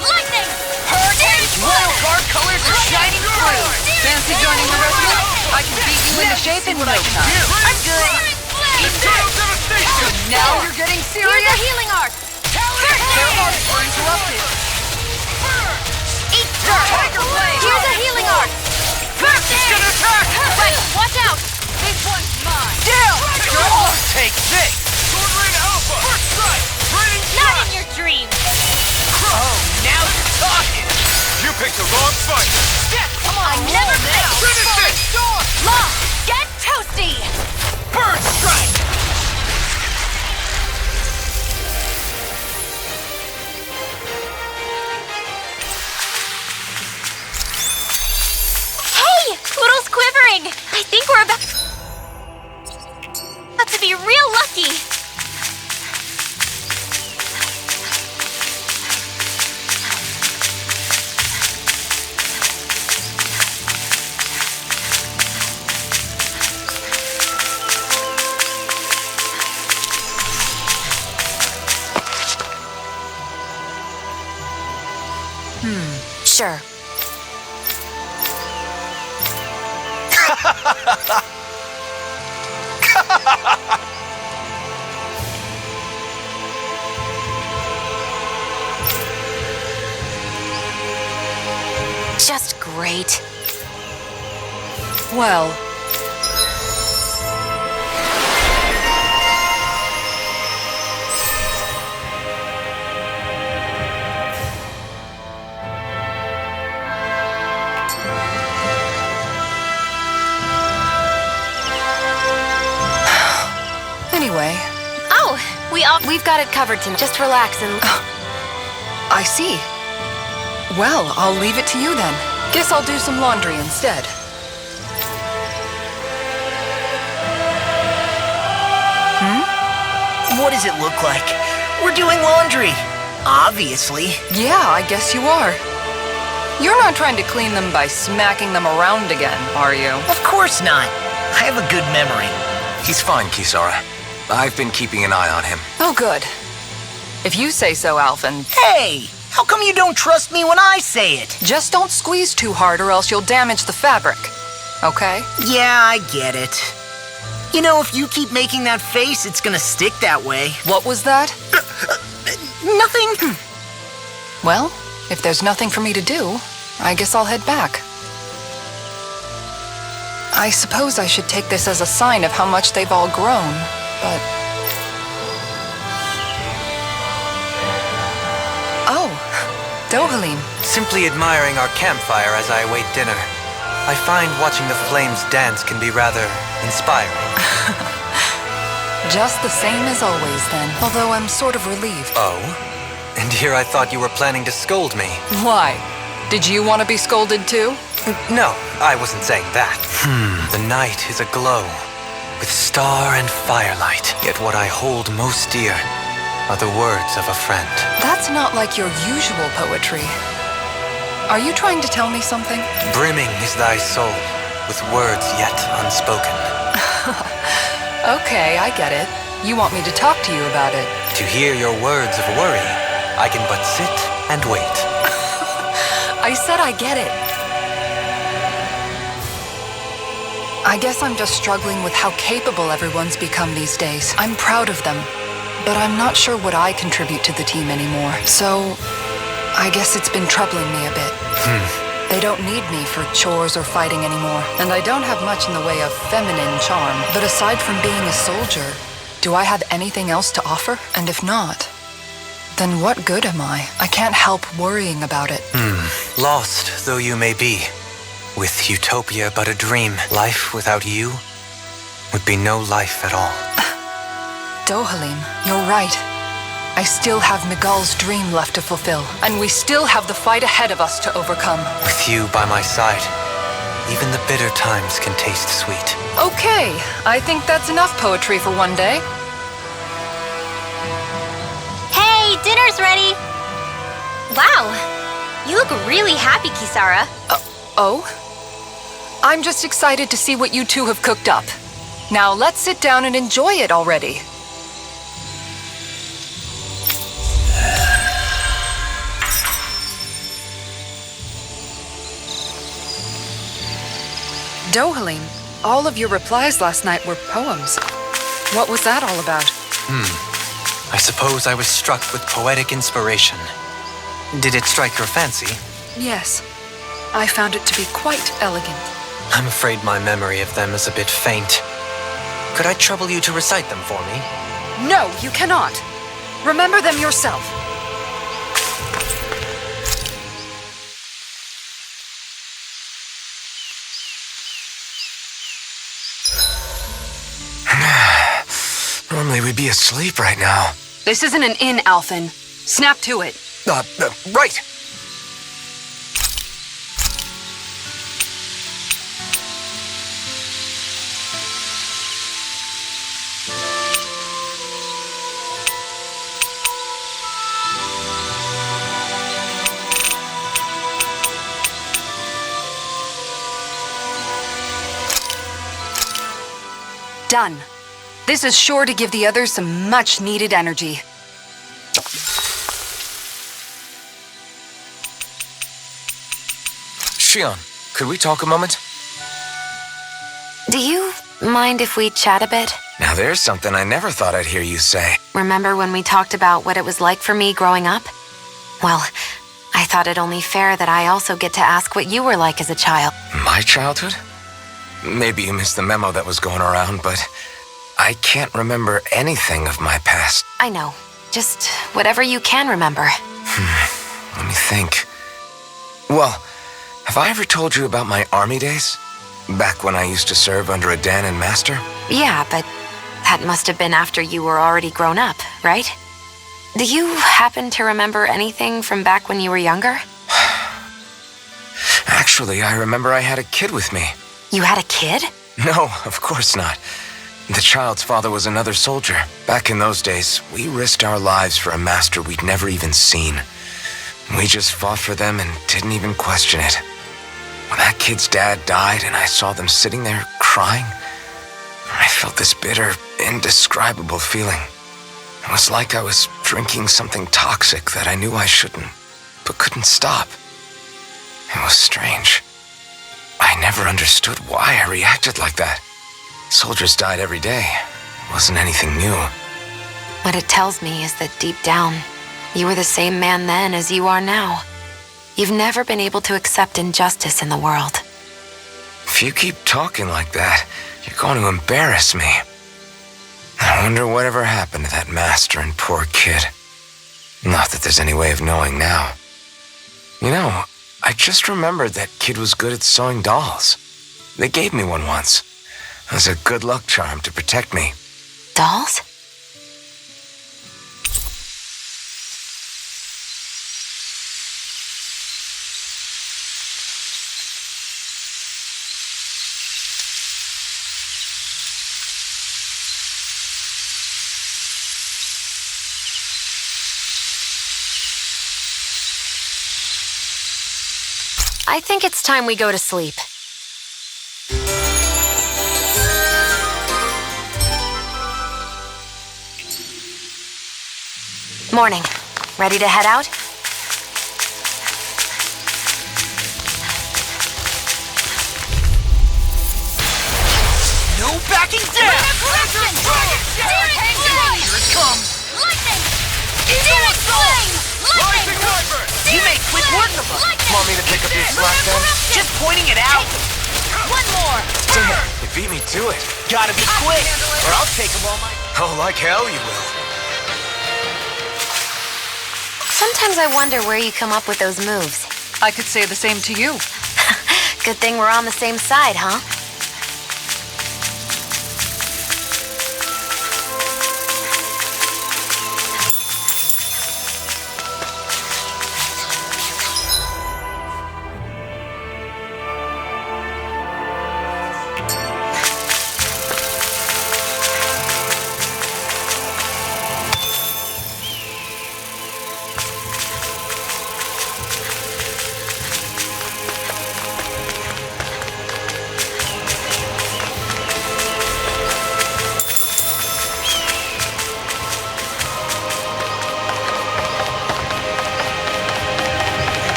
Lightning! Hurricane Royal strike! Guard colors are shining through! Fancy joining the rescue? I can beat you into shape in no time. I'm good! Searing flame! Eternal devastation! Now you're getting Here's a serious? healing art! Their hearts were interrupted. Eat dirt! Tiger Blade! Here's a healing art! Wracks is gonna attack! Right, watch out! This one's mine! You're all take this! Sword Rain Alpha! First strike! Raining Not in your dreams! Oh, now you're talking! You picked the wrong fight! Come on, I never now! Finish it! Law, get toasty! Bird strike! Hey! Poodle's quivering! I think we're about to be real lucky! Sure. Just great. Well, anyway, Oh, we've got it covered tonight. Just relax and... I see. Well, I'll leave it to you then. Guess I'll do some laundry instead. What does it look like? We're doing laundry. Obviously. Yeah, I guess you are. You're not trying to clean them by smacking them around again, are you? Of course not. I have a good memory. He's fine, Kisara. I've been keeping an eye on him. Oh, good. If you say so, Alphen. Hey! How come you don't trust me when I say it? Just don't squeeze too hard or else you'll damage the fabric. Okay? Yeah, I get it. You know, if you keep making that face, it's gonna stick that way. What was that? Nothing. Well, if there's nothing for me to do, I guess I'll head back. I suppose I should take this as a sign of how much they've all grown, but... Oh, Dohalim. Simply admiring our campfire as I await dinner. I find watching the flames dance can be rather inspiring. Just the same as always, then. Although I'm sort of relieved. Oh? And here I thought you were planning to scold me. Why? Did you want to be scolded too? No, I wasn't saying that. The night is aglow with star and firelight. Yet what I hold most dear are the words of a friend. That's not like your usual poetry. Are you trying to tell me something? Brimming is thy soul with words yet unspoken. Okay, I get it. You want me to talk to you about it. To hear your words of worry, I can but sit and wait. I said I get it. I guess I'm just struggling with how capable everyone's become these days. I'm proud of them, but I'm not sure what I contribute to the team anymore. So, I guess it's been troubling me a bit. They don't need me for chores or fighting anymore, and I don't have much in the way of feminine charm. But aside from being a soldier, do I have anything else to offer? And if not, then what good am I? I can't help worrying about it. Lost though you may be, with utopia but a dream, life without you would be no life at all. Dohalim, you're right. I still have Miguel's dream left to fulfill, and we still have the fight ahead of us to overcome. With you by my side, even the bitter times can taste sweet. Okay, I think that's enough poetry for one day. Hey, dinner's ready! Wow, you look really happy, Kisara. Oh? I'm just excited to see what you two have cooked up. Now let's sit down and enjoy it already. Dohalim, all of your replies last night were poems. What was that all about? I suppose I was struck with poetic inspiration. Did it strike your fancy? Yes, I found it to be quite elegant. I'm afraid my memory of them is a bit faint. Could I trouble you to recite them for me? No, you cannot. Remember them yourself. Normally we'd be asleep right now. This isn't an inn, Alphen. Snap to it. Right. Done. This is sure to give the others some much-needed energy. Shion, could we talk a moment? Do you mind if we chat a bit? Now there's something I never thought I'd hear you say. Remember when we talked about what it was like for me growing up? Well, I thought it only fair that I also get to ask what you were like as a child. My childhood? Maybe you missed the memo that was going around, but I can't remember anything of my past. I know. Just whatever you can remember. Let me think. Well, have I ever told you about my army days? Back when I used to serve under a Danon master? Yeah, but that must have been after you were already grown up, right? Do you happen to remember anything from back when you were younger? Actually, I remember I had a kid with me. You had a kid? No, of course not. The child's father was another soldier. Back in those days, we risked our lives for a master we'd never even seen. We just fought for them and didn't even question it. When that kid's dad died and I saw them sitting there crying, I felt this bitter, indescribable feeling. It was like I was drinking something toxic that I knew I shouldn't, but couldn't stop. It was strange. I never understood why I reacted like that. Soldiers died every day. It wasn't anything new. What it tells me is that deep down, you were the same man then as you are now. You've never been able to accept injustice in the world. If you keep talking like that, you're going to embarrass me. I wonder whatever happened to that master and poor kid. Not that there's any way of knowing now. You know, I just remembered that kid was good at sewing dolls. They gave me one once. It was a good luck charm to protect me. Dolls? I think it's time we go to sleep. Morning. Ready to head out? No backing down! Here it comes! Lightning! Searing flame! Lightning! You made quick work of us! Want me to pick up your slack then? Just pointing it out! One more! Damn, you beat me to it. Gotta be quick, or I'll take them all my... Oh, like hell you will. Sometimes I wonder where you come up with those moves. I could say the same to you. Good thing we're on the same side, huh?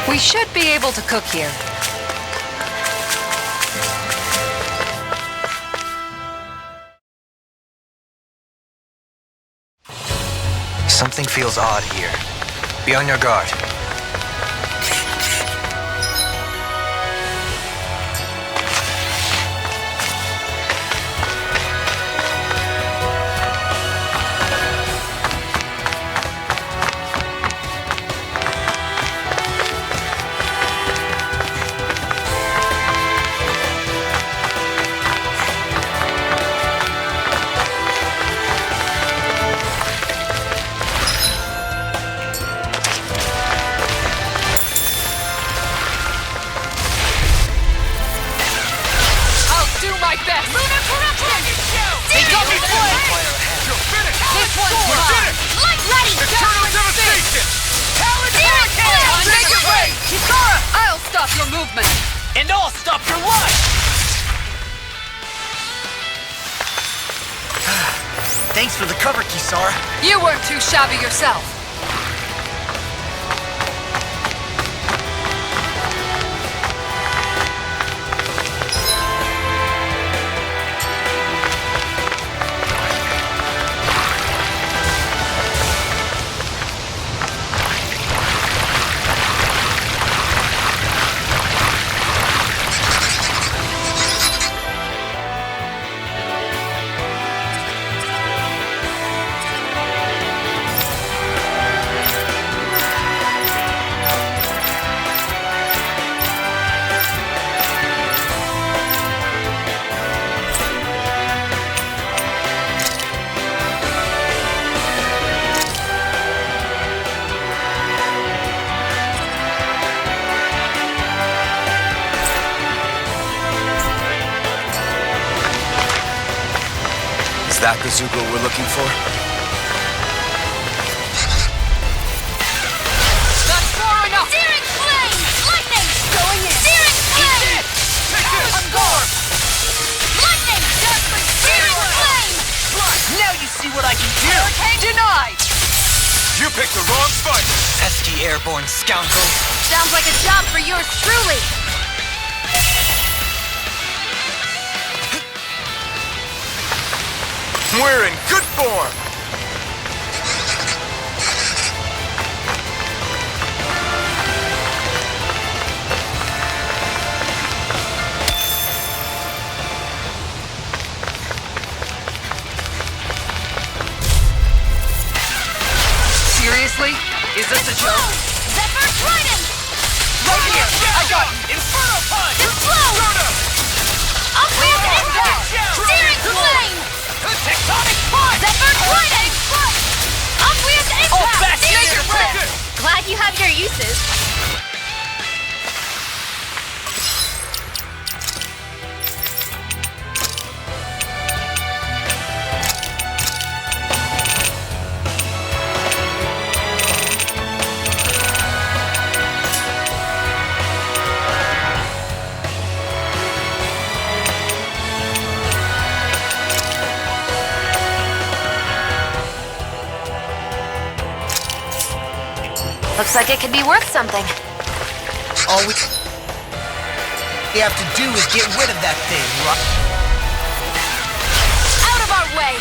We should be able to cook here. Something feels odd here. Be on your guard. And I'll stop your life! Thanks for the cover, Kisara. You weren't too shabby yourself. that the Zugo we're looking for? Not far enough! Searing flame! Lightning! Going in! Searing flame! I'm gone! Lightning! Searing flame! Now you see what I can do! Hurricane denied! You picked the wrong fight! Pesky airborne scoundrel. Sounds like a job for yours truly. We're in good form! Seriously? Is this a joke? Zephyr Trident! Right here! I got him! Inferno Punch! Explode! Upright impact! Searing flame! Tectonic Punch! Zephyr Trident! Upright Oh, impact! fast Searing laser flame! Glad you have your uses. Looks like it could be worth something. All we have to do is get rid of that thing, right? Out of our way!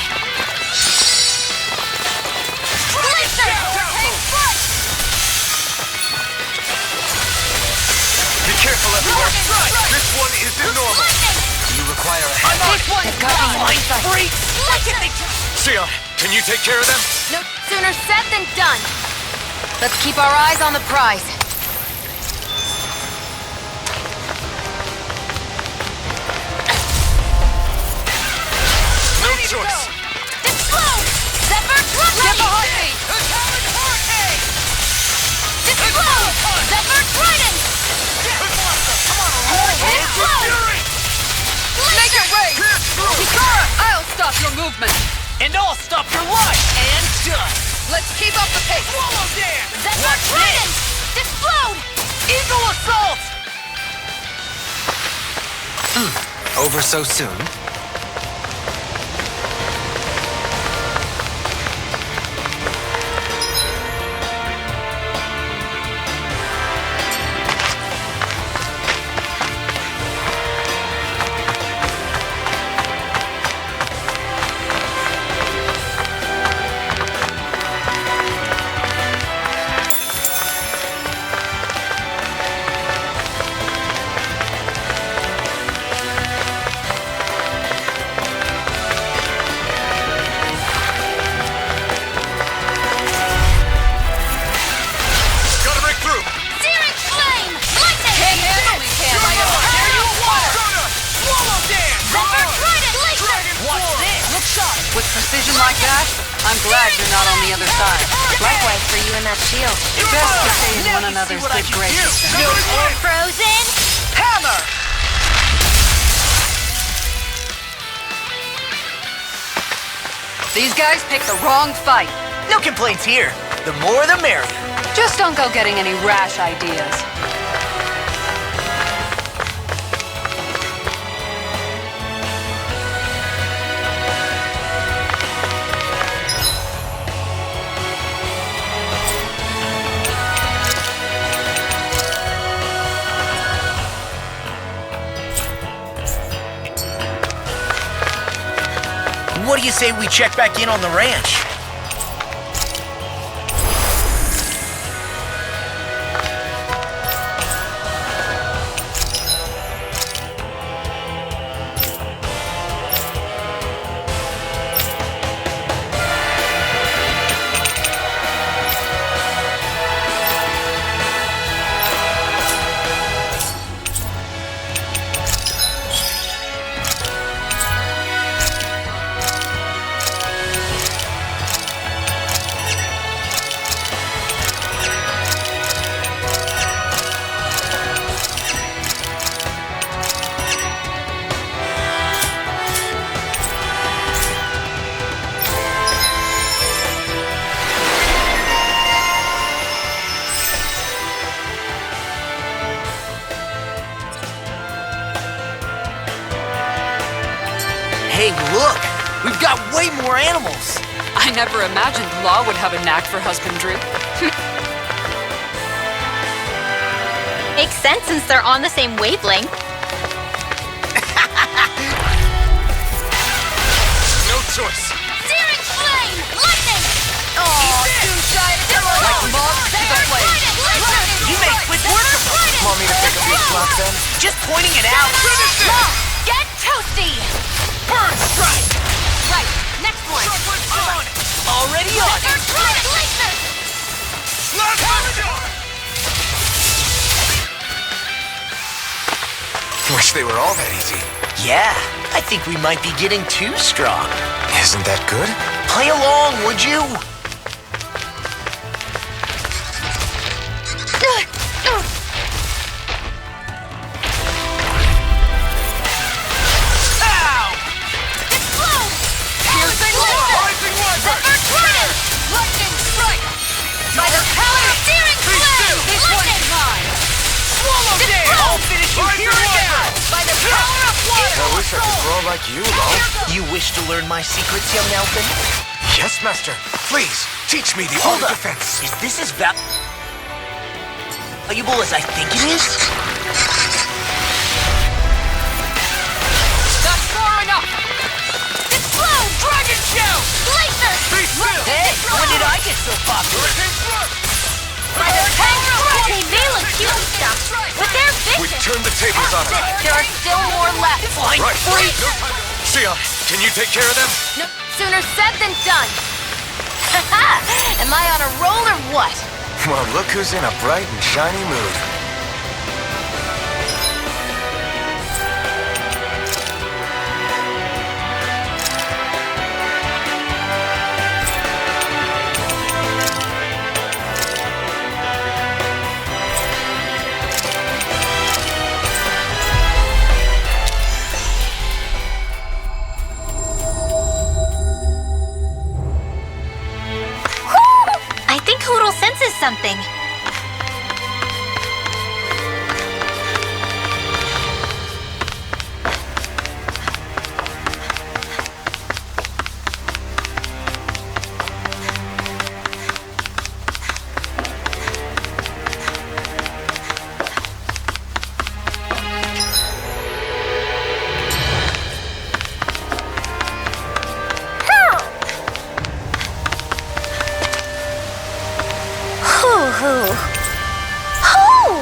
Blister! Hurricane Foot! Be careful, everyone! This one isn't normal! Do you require a hand? This one! Freak! Lightning! Sia, can you take care of them? No sooner said than done. Let's keep our eyes on the prize. No choice! Explode! Zephyr Trident! Get behind me! Atomic Hurricane! Explode! Zephyr Trident! Hurricane Flow! Make it rain! Hikara, I'll stop your movement. And I'll stop your life! And done! Let's keep up the pace. Swallow Dance! Zephyr Trident! Explode! Eagle Assault! Over so soon? Gotta break through! Searing Flame! Lightning! Can't handle me, can I? There you are! Swallow Dance! Zephyr Trident! Laser! Watch this! Look sharp! With precision like that, I'm glad you're not on the other side. Likewise for you and that shield. Best to stay in Now one you see another's what I good can graces. do. Frozen! Hammer! These guys picked the wrong fight. No complaints here. The more the merrier. Just don't go getting any rash ideas. What do you say we check back in on the ranch? Hey, look! We've got way more animals! I never imagined Law would have a knack for husbandry. Makes sense since they're on the same wavelength. No choice. Searing flame! Lightning! Oh, too shy to come Like moths to the flame. You made quick work of them! Want me to pick up your slack then? Just pointing it out! Get toasty! Bird strike! Right, next one. I'm on it! Already on it! Laser! Wish they were all that easy. Yeah, I think we might be getting too strong. Isn't that good? Play along, would you? Ow! Explode! Piercing Lightning strike! By the power of searing flame! Lightning! Swallow down! I'll finish you here and now! By the power of water! I wish I could grow like you, Law. You wish to learn my secrets, young Elfin? Yes, Master. Please, teach me the Hold art up! of defense. Is this as valuable as I think it is? That's far enough! Explode! Dragon Shout! Laser! Hey, when did I get so popular? By the power of water! They may look cute and stuff, but they're We've vicious! turned the tables on them. There are still more left. Fine, Right. free! Sia, can you take care of them? No, sooner said than done. Am I on a roll or what? Well, look who's in a bright and shiny mood. I think Hoodle senses something. Hoo-hoo. Hoo!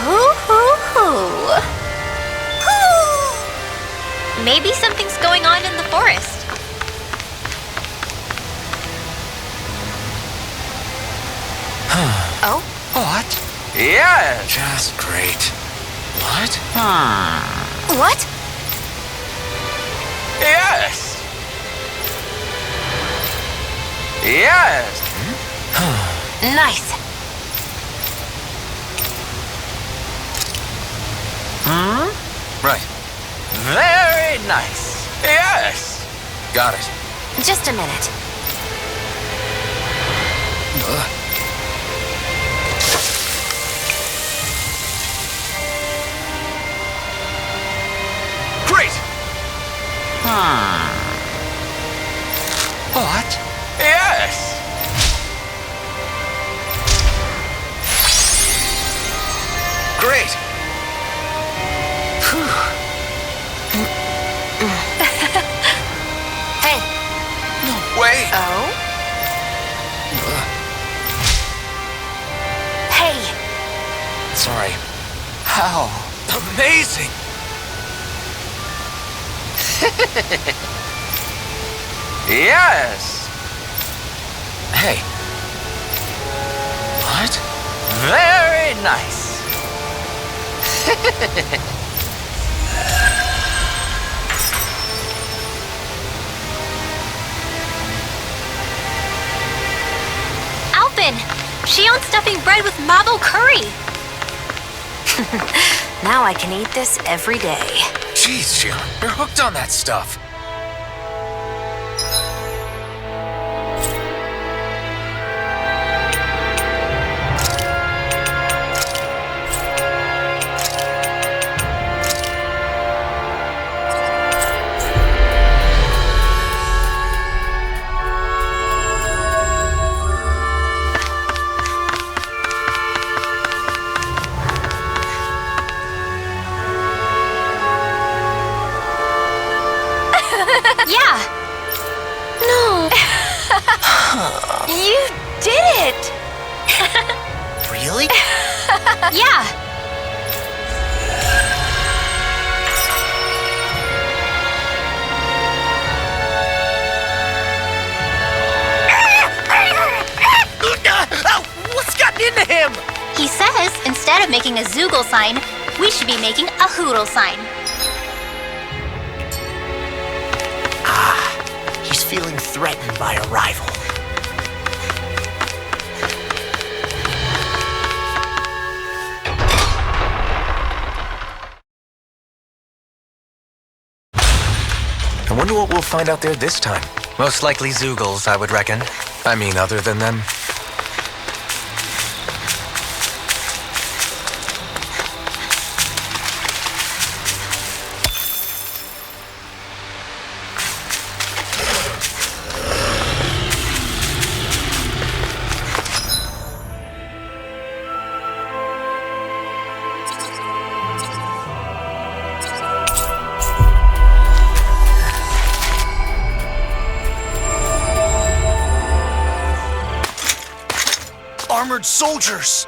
Hoo-hoo-hoo. Hoo! Maybe something's going on in the forest. Oh? What? Yeah. Just great. What? What? Yes. Yes. Nice. Right. Very nice. Yes. Got it. Just a minute. Great. What? Yes. Great. Hey. Wait. Oh? Hey. Sorry. How? Amazing. Yes. Hey. What? Very nice. Alpin! She owns stuffing bread with marble curry. Now I can eat this every day. Jeez, Jian, you're hooked on that stuff. Yeah. No. You did it! Really? Yeah. What's gotten into him? He says instead of making a Zoogle sign, we should be making a Hoodle sign. He's feeling threatened by a rival. I wonder what we'll find out there this time. Most likely Zoogles, I would reckon. I mean, other than them. Armored soldiers!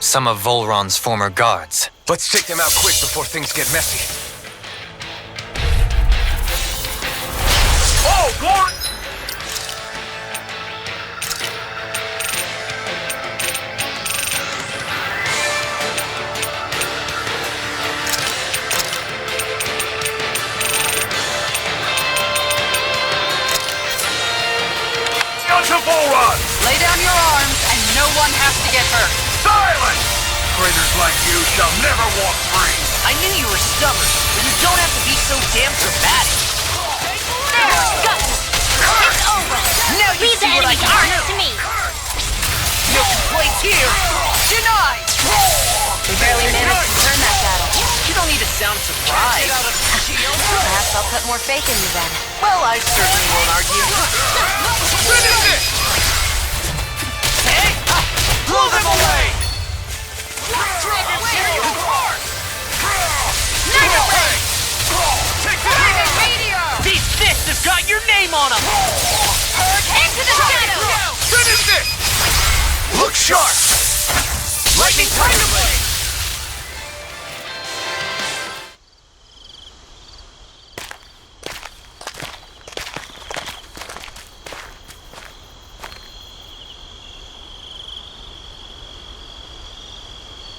Some of Volron's former guards. Let's take them out quick before things get messy. Oh, Lord! Lay down your arms and no one has to get hurt. Silence! Traitors like you shall never walk free. I knew you were stubborn, but you don't have to be so damn dramatic. It's over. Now you Leave see the what I enemy can arms do. to me. No complaints here. Denied! We barely managed to turn that battle. You don't need to sound surprised. Perhaps I'll put more faith in you then. Well, I certainly won't argue. Hey! Blow them away! These fists have got your name on them! Into the shadow. Finish it! Look sharp! Lightning Tiger Blade!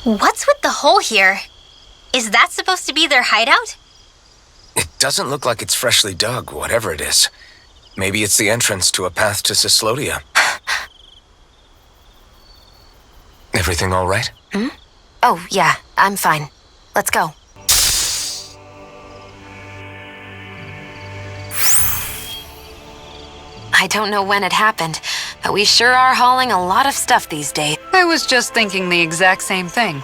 What's with the hole here? Is that supposed to be their hideout? It doesn't look like it's freshly dug, whatever it is. Maybe it's the entrance to a path to Cyslodia. Everything all right? Oh, yeah, I'm fine. Let's go. I don't know when it happened, but we sure are hauling a lot of stuff these days. I was just thinking the exact same thing.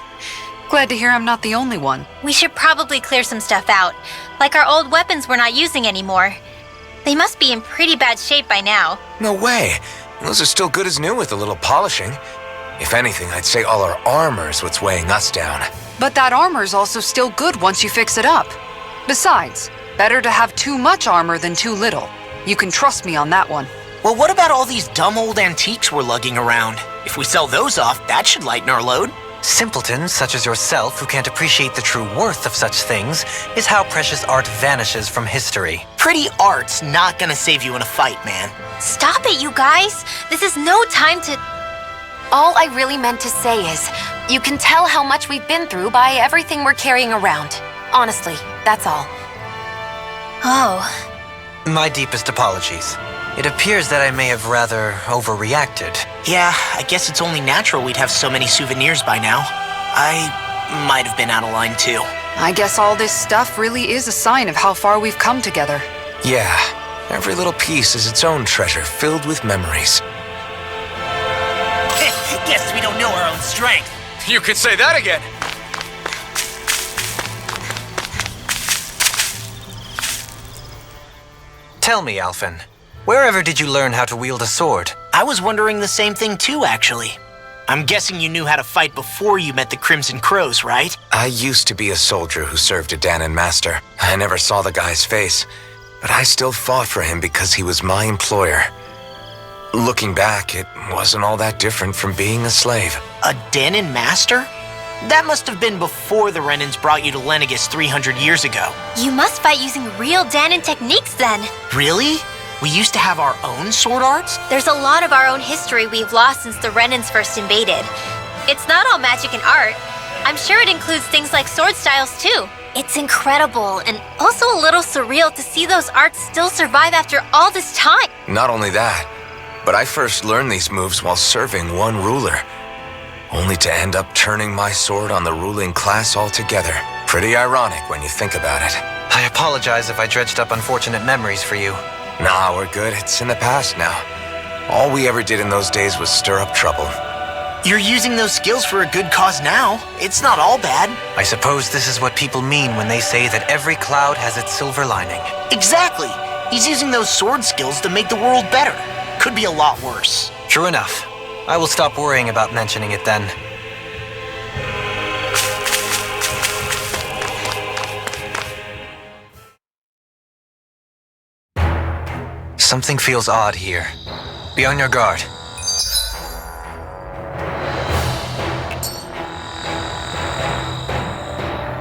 Glad to hear I'm not the only one. We should probably clear some stuff out, like our old weapons we're not using anymore. They must be in pretty bad shape by now. No way. Those are still good as new with a little polishing. If anything, I'd say all our armor's what's weighing us down. But that armor's also still good once you fix it up. Besides, better to have too much armor than too little. You can trust me on that one. Well, what about all these dumb old antiques we're lugging around? If we sell those off, that should lighten our load. Simpletons such as yourself who can't appreciate the true worth of such things is how precious art vanishes from history. Pretty art's not gonna save you in a fight, man. Stop it, you guys! This is no time to... All I really meant to say is, you can tell how much we've been through by everything we're carrying around. Honestly, that's all. Oh. My deepest apologies. It appears that I may have rather overreacted. Yeah, I guess it's only natural we'd have so many souvenirs by now. I might have been out of line too. I guess all this stuff really is a sign of how far we've come together. Yeah, every little piece is its own treasure filled with memories. Guess we don't know our own strength. You could say that again. Tell me, Alphen, wherever did you learn how to wield a sword? I was wondering the same thing too, actually. I'm guessing you knew how to fight before you met the Crimson Crows, right? I used to be a soldier who served a Danon master. I never saw the guy's face, but I still fought for him because he was my employer. Looking back, it wasn't all that different from being a slave. A Danon master? That must have been before the Renans brought you to Lenegis 300 years ago. You must fight using real Danon techniques then. Really? We used to have our own sword arts? There's a lot of our own history we've lost since the Renans first invaded. It's not all magic and art. I'm sure it includes things like sword styles too. It's incredible and also a little surreal to see those arts still survive after all this time. Not only that, but I first learned these moves while serving one ruler, only to end up turning my sword on the ruling class altogether. Pretty ironic when you think about it. I apologize if I dredged up unfortunate memories for you. Nah, we're good. It's in the past now. All we ever did in those days was stir up trouble. You're using those skills for a good cause now. It's not all bad. I suppose this is what people mean when they say that every cloud has its silver lining. Exactly. He's using those sword skills to make the world better. Could be a lot worse. True enough. I will stop worrying about mentioning it then. Something feels odd here. Be on your guard.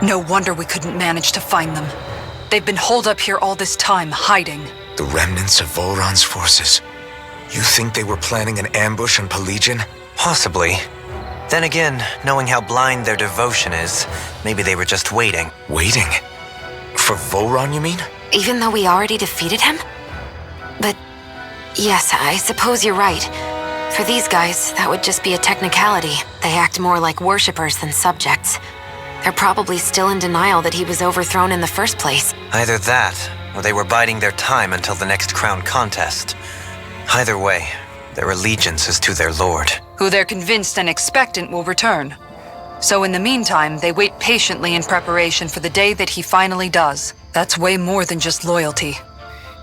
No wonder we couldn't manage to find them. They've been holed up here all this time, hiding. The remnants of Volron's forces. You think they were planning an ambush on Pelegion? Possibly. Then again, knowing how blind their devotion is, maybe they were just waiting. Waiting? For Volron, you mean? Even though we already defeated him? But yes, I suppose you're right. For these guys, that would just be a technicality. They act more like worshippers than subjects. They're probably still in denial that he was overthrown in the first place. Either that, or they were biding their time until the next crown contest. Either way, their allegiance is to their lord. Who they're convinced and expectant will return. So in the meantime, they wait patiently in preparation for the day that he finally does. That's way more than just loyalty.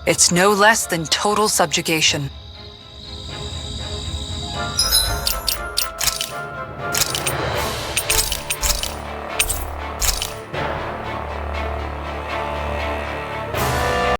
It's no less than total subjugation.